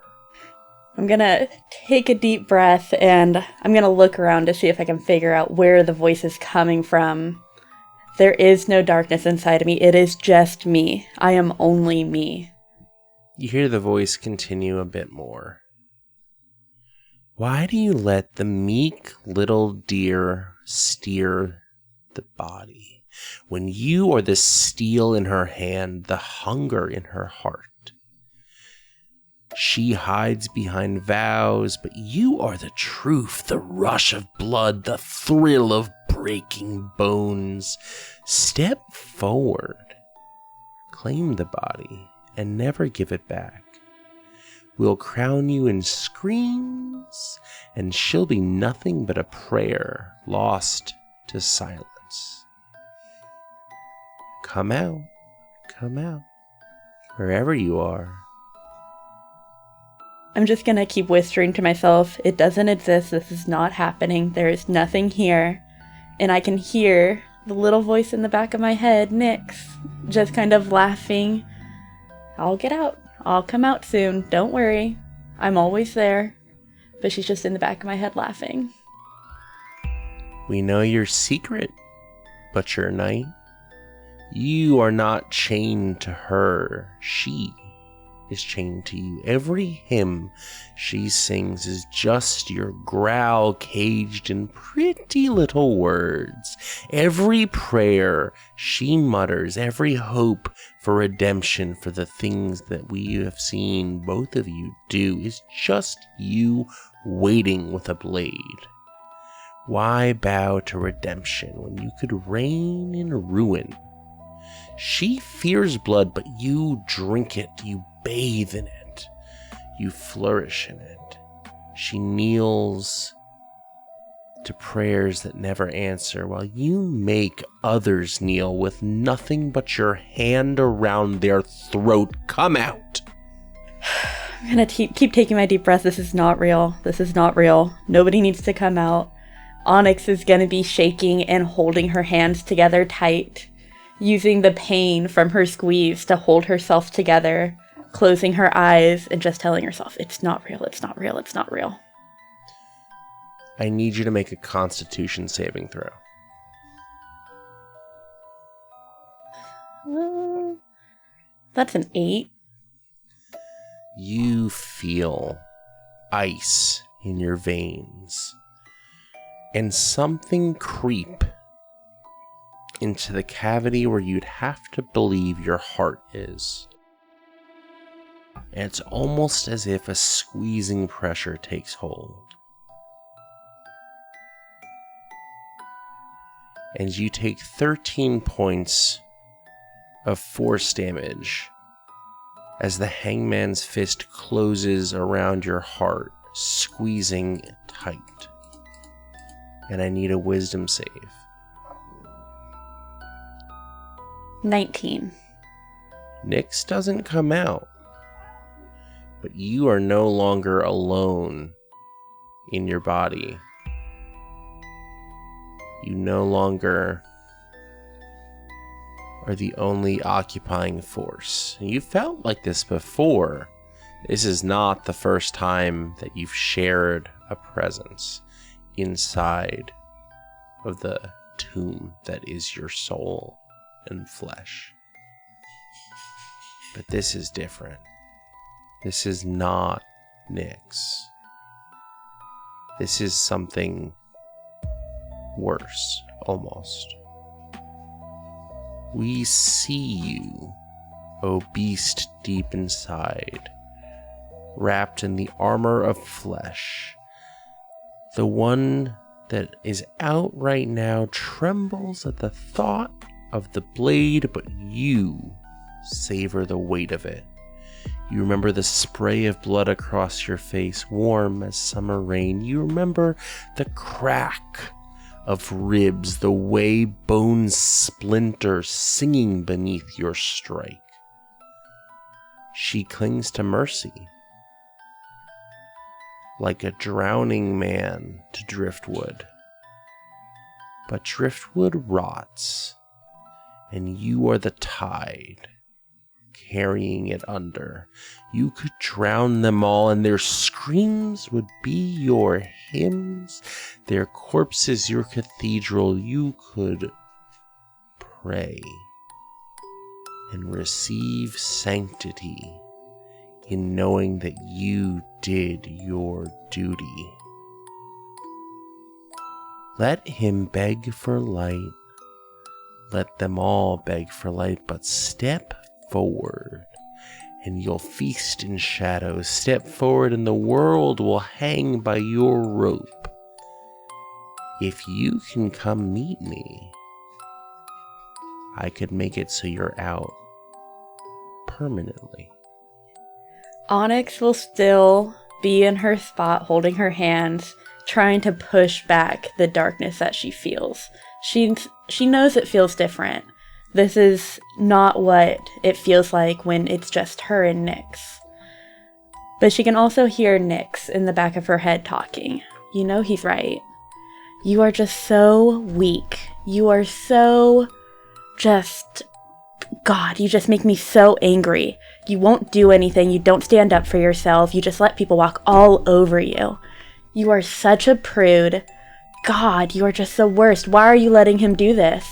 I'm gonna take a deep breath and I'm gonna look around to see if I can figure out where the voice is coming from. There is no darkness inside of me. It is just me. I am only me. You hear the voice continue a bit more. Why do you let the meek little deer steer the body, when you are the steel in her hand, the hunger in her heart? She hides behind vows, but you are the truth, the rush of blood, the thrill of breaking bones. Step forward, claim the body, and never give it back. We'll crown you in screams, and she'll be nothing but a prayer lost to silence. Come out. Come out. Wherever you are. I'm just gonna keep whispering to myself, it doesn't exist, this is not happening, there is nothing here. And I can hear the little voice in the back of my head, Nyx, just kind of laughing. I'll get out. I'll come out soon. Don't worry. I'm always there. But she's just in the back of my head laughing. We know your secret, Butcher Knight. You are not chained to her. She is chained to you. Every hymn she sings is just your growl caged in pretty little words. Every prayer she mutters, every hope for redemption for the things that we have seen both of you do is just you waiting with a blade. Why bow to redemption when you could reign in ruin? She fears blood, but you drink it, you bathe in it, you flourish in it. She kneels to prayers that never answer, while you make others kneel with nothing but your hand around their throat. Come out! I'm gonna keep taking my deep breaths. This is not real. This is not real. Nobody needs to come out. Onyx is gonna be shaking and holding her hands together tight, using the pain from her squeeze to hold herself together, closing her eyes and just telling herself, it's not real, it's not real, it's not real. I need you to make a Constitution saving throw. That's an 8. You feel ice in your veins and something creep into the cavity where you'd have to believe your heart is. And it's almost as if a squeezing pressure takes hold. And you take 13 points of force damage as the hangman's fist closes around your heart, squeezing tight. And I need a wisdom save. 19. Nyx doesn't come out, but you are no longer alone in your body. You no longer are the only occupying force. You felt like this before. This is not the first time that you've shared a presence inside of the tomb that is your soul and flesh. But this is different. This is not Nyx. This is something worse, almost. We see you, O beast deep inside, wrapped in the armor of flesh. The one that is out right now trembles at the thought of the blade, but you savor the weight of it. You remember the spray of blood across your face, warm as summer rain. You remember the crack of ribs, the way bones splinter, singing beneath your strike. She clings to mercy, like a drowning man to driftwood. But driftwood rots, and you are the tide, carrying it under. You could drown them all, and their screams would be your hymns, their corpses your cathedral. You could pray and receive sanctity in knowing that you did your duty. Let him beg for light. Let them all beg for light, but step forward and you'll feast in shadows. Step forward and the world will hang by your rope. If you can come meet me, I could make it so you're out permanently. Onyx will still be in her spot holding her hands, trying to push back the darkness that she feels. She knows it feels different. This is not what it feels like when it's just her and Nyx. But she can also hear Nyx in the back of her head talking. You know he's right. You are just so weak. You are so just... God, you just make me so angry. You won't do anything. You don't stand up for yourself. You just let people walk all over you. You are such a prude. God, you are just the worst. Why are you letting him do this?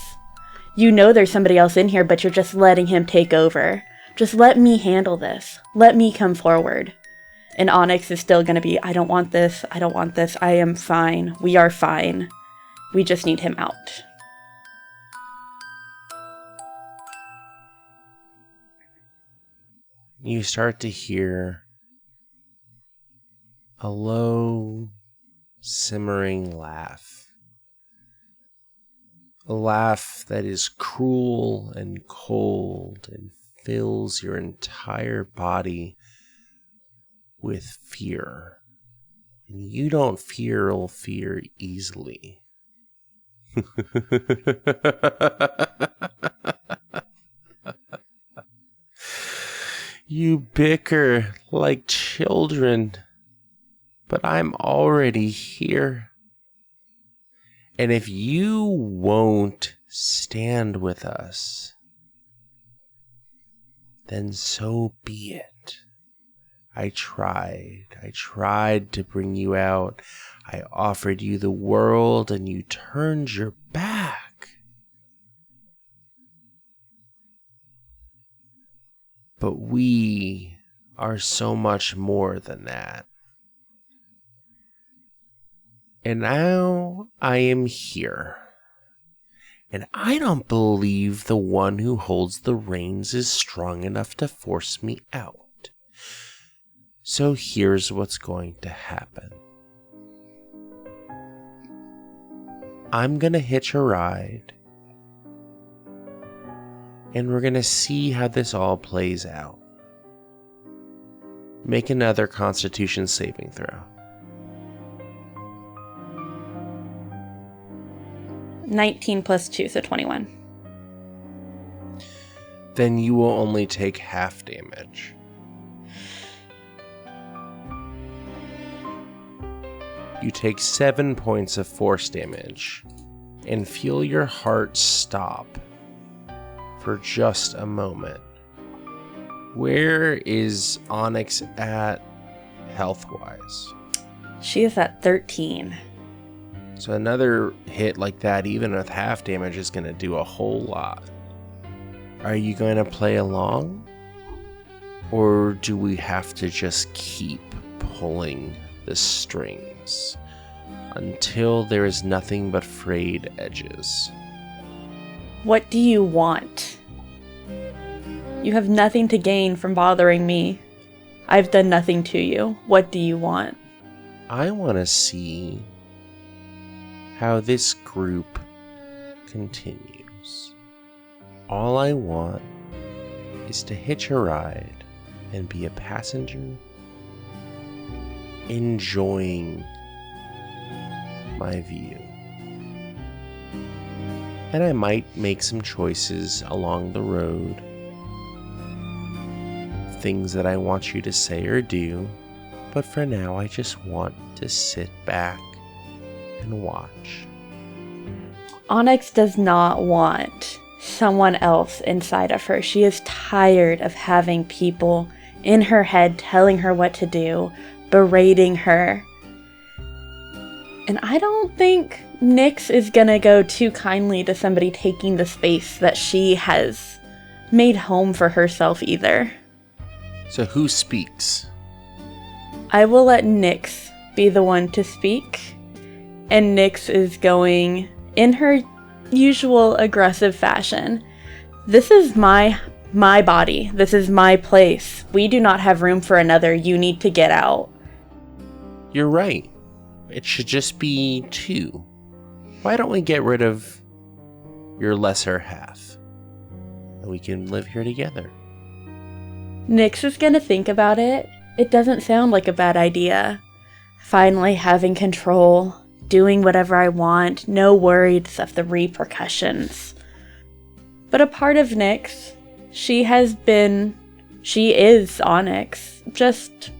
You know there's somebody else in here, but you're just letting him take over. Just let me handle this. Let me come forward. And Onyx is still going to be, I don't want this. I don't want this. I am fine. We are fine. We just need him out. You start to hear a low, simmering laugh. A laugh that is cruel and cold and fills your entire body with fear. And you don't feel fear easily. You bicker like children, but I'm already here. And if you won't stand with us, then so be it. I tried to bring you out. I offered you the world and you turned your back. But we are so much more than that. And now I am here. And I don't believe the one who holds the reins is strong enough to force me out. So here's what's going to happen. I'm gonna hitch a ride. And we're gonna see how this all plays out. Make another Constitution saving throw. 19 plus 2, so 21. Then you will only take half damage. You take 7 points of force damage and feel your heart stop for just a moment. Where is Onyx at health-wise? She is at 13. So another hit like that, even with half damage, is going to do a whole lot. Are you going to play along? Or do we have to just keep pulling the strings until there is nothing but frayed edges? What do you want? You have nothing to gain from bothering me. I've done nothing to you. What do you want? I want to see how this group continues. All I want is to hitch a ride and be a passenger, enjoying my view. And I might make some choices along the road, things that I want you to say or do, but for now I just want to sit back and watch. Onyx does not want someone else inside of her. She is tired of having people in her head telling her what to do, berating her. And I don't think Nyx is gonna go too kindly to somebody taking the space that she has made home for herself either. So who speaks? I will let Nyx be the one to speak. And Nyx is going in her usual aggressive fashion. This is my body. This is my place. We do not have room for another. You need to get out. You're right. It should just be 2. Why don't we get rid of your lesser half? And we can live here together. Nyx is gonna think about it. It doesn't sound like a bad idea. Finally having control, doing whatever I want, no worries of the repercussions. But a part of Nyx, she is Onyx, just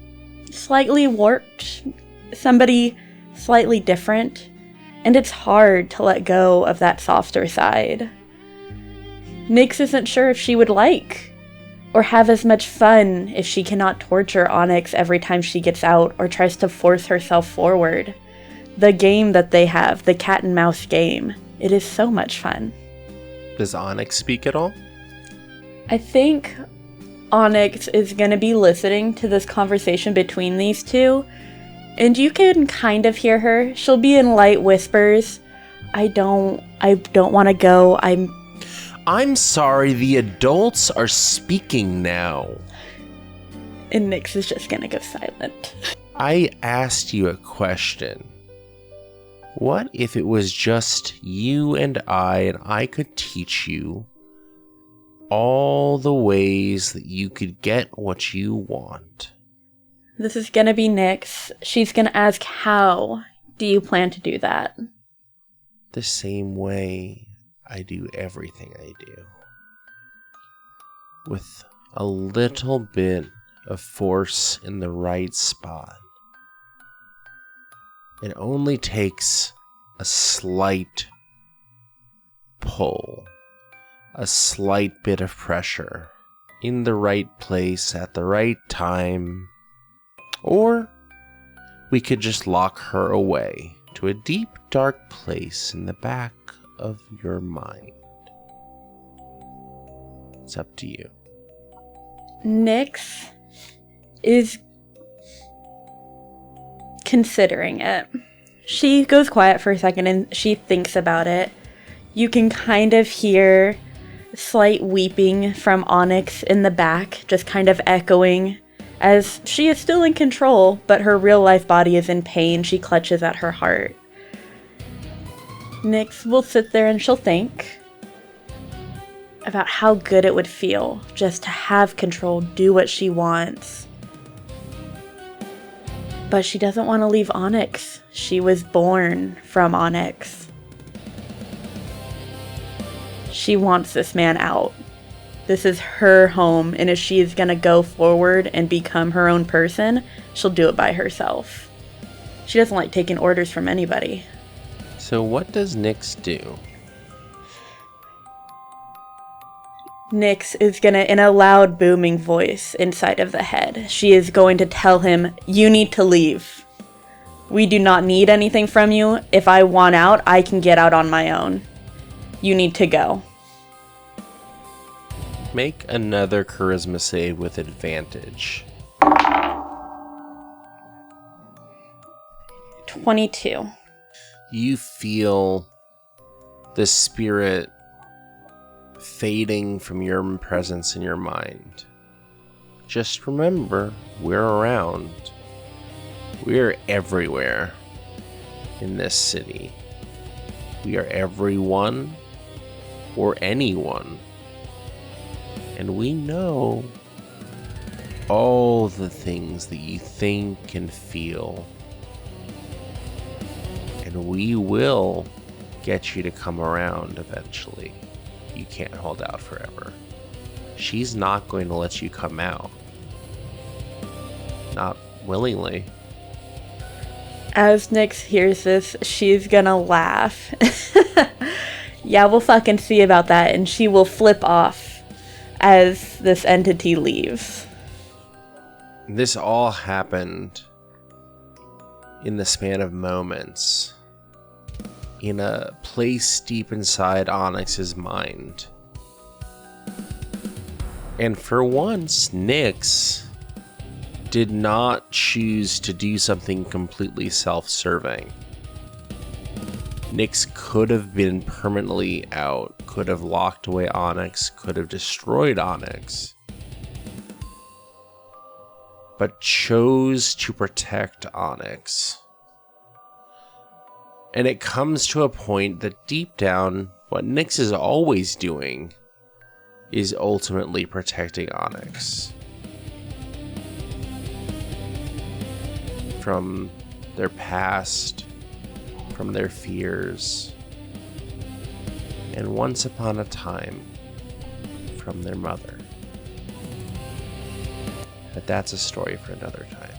slightly warped, somebody slightly different, and it's hard to let go of that softer side. Nyx isn't sure if she would like or have as much fun if she cannot torture Onyx every time she gets out or tries to force herself forward. The game that they have, the cat and mouse game, it is so much fun. Does Onyx speak at all? I think Onyx is going to be listening to this conversation between these two, and you can kind of hear her. She'll be in light whispers. I don't want to go. I'm sorry, the adults are speaking now. And Nyx is just going to go silent. I asked you a question. What if it was just you and I could teach you all the ways that you could get what you want? This is going to be Nyx. She's going to ask, how do you plan to do that? The same way I do everything I do. With a little bit of force in the right spot. It only takes a slight pull, a slight bit of pressure in the right place at the right time, or we could just lock her away to a deep, dark place in the back of your mind. It's up to you. Nyx is considering it. She goes quiet for a second and she thinks about it. You can kind of hear slight weeping from Onyx in the back, just kind of echoing, as she is still in control, but her real life body is in pain. She clutches at her heart. Nyx will sit there and she'll think about how good it would feel just to have control, do what she wants. But she doesn't want to leave Onyx. She was born from Onyx. She wants this man out. This is her home, and if she is going to go forward and become her own person, she'll do it by herself. She doesn't like taking orders from anybody. So what does Nyx do? Nyx is gonna, in a loud booming voice inside of the head, she is going to tell him, you need to leave. We do not need anything from you. If I want out, I can get out on my own. You need to go. Make another charisma save with advantage. 22. You feel the spirit fading from your presence in your mind. Just remember, we're around. We're everywhere in this city. We are everyone or anyone. And we know all the things that you think and feel. And we will get you to come around eventually. You can't hold out forever. She's not going to let you come out. Not willingly. As Nyx hears this, she's gonna laugh. Yeah, we'll fucking see about that, and she will flip off as this entity leaves. This all happened in the span of moments, in a place deep inside Onyx's mind. And for once, Nyx did not choose to do something completely self-serving. Nyx could have been permanently out, could have locked away Onyx, could have destroyed Onyx, but chose to protect Onyx. And it comes to a point that deep down, what Nyx is always doing is ultimately protecting Onyx from their past, from their fears. And once upon a time, from their mother. But that's a story for another time.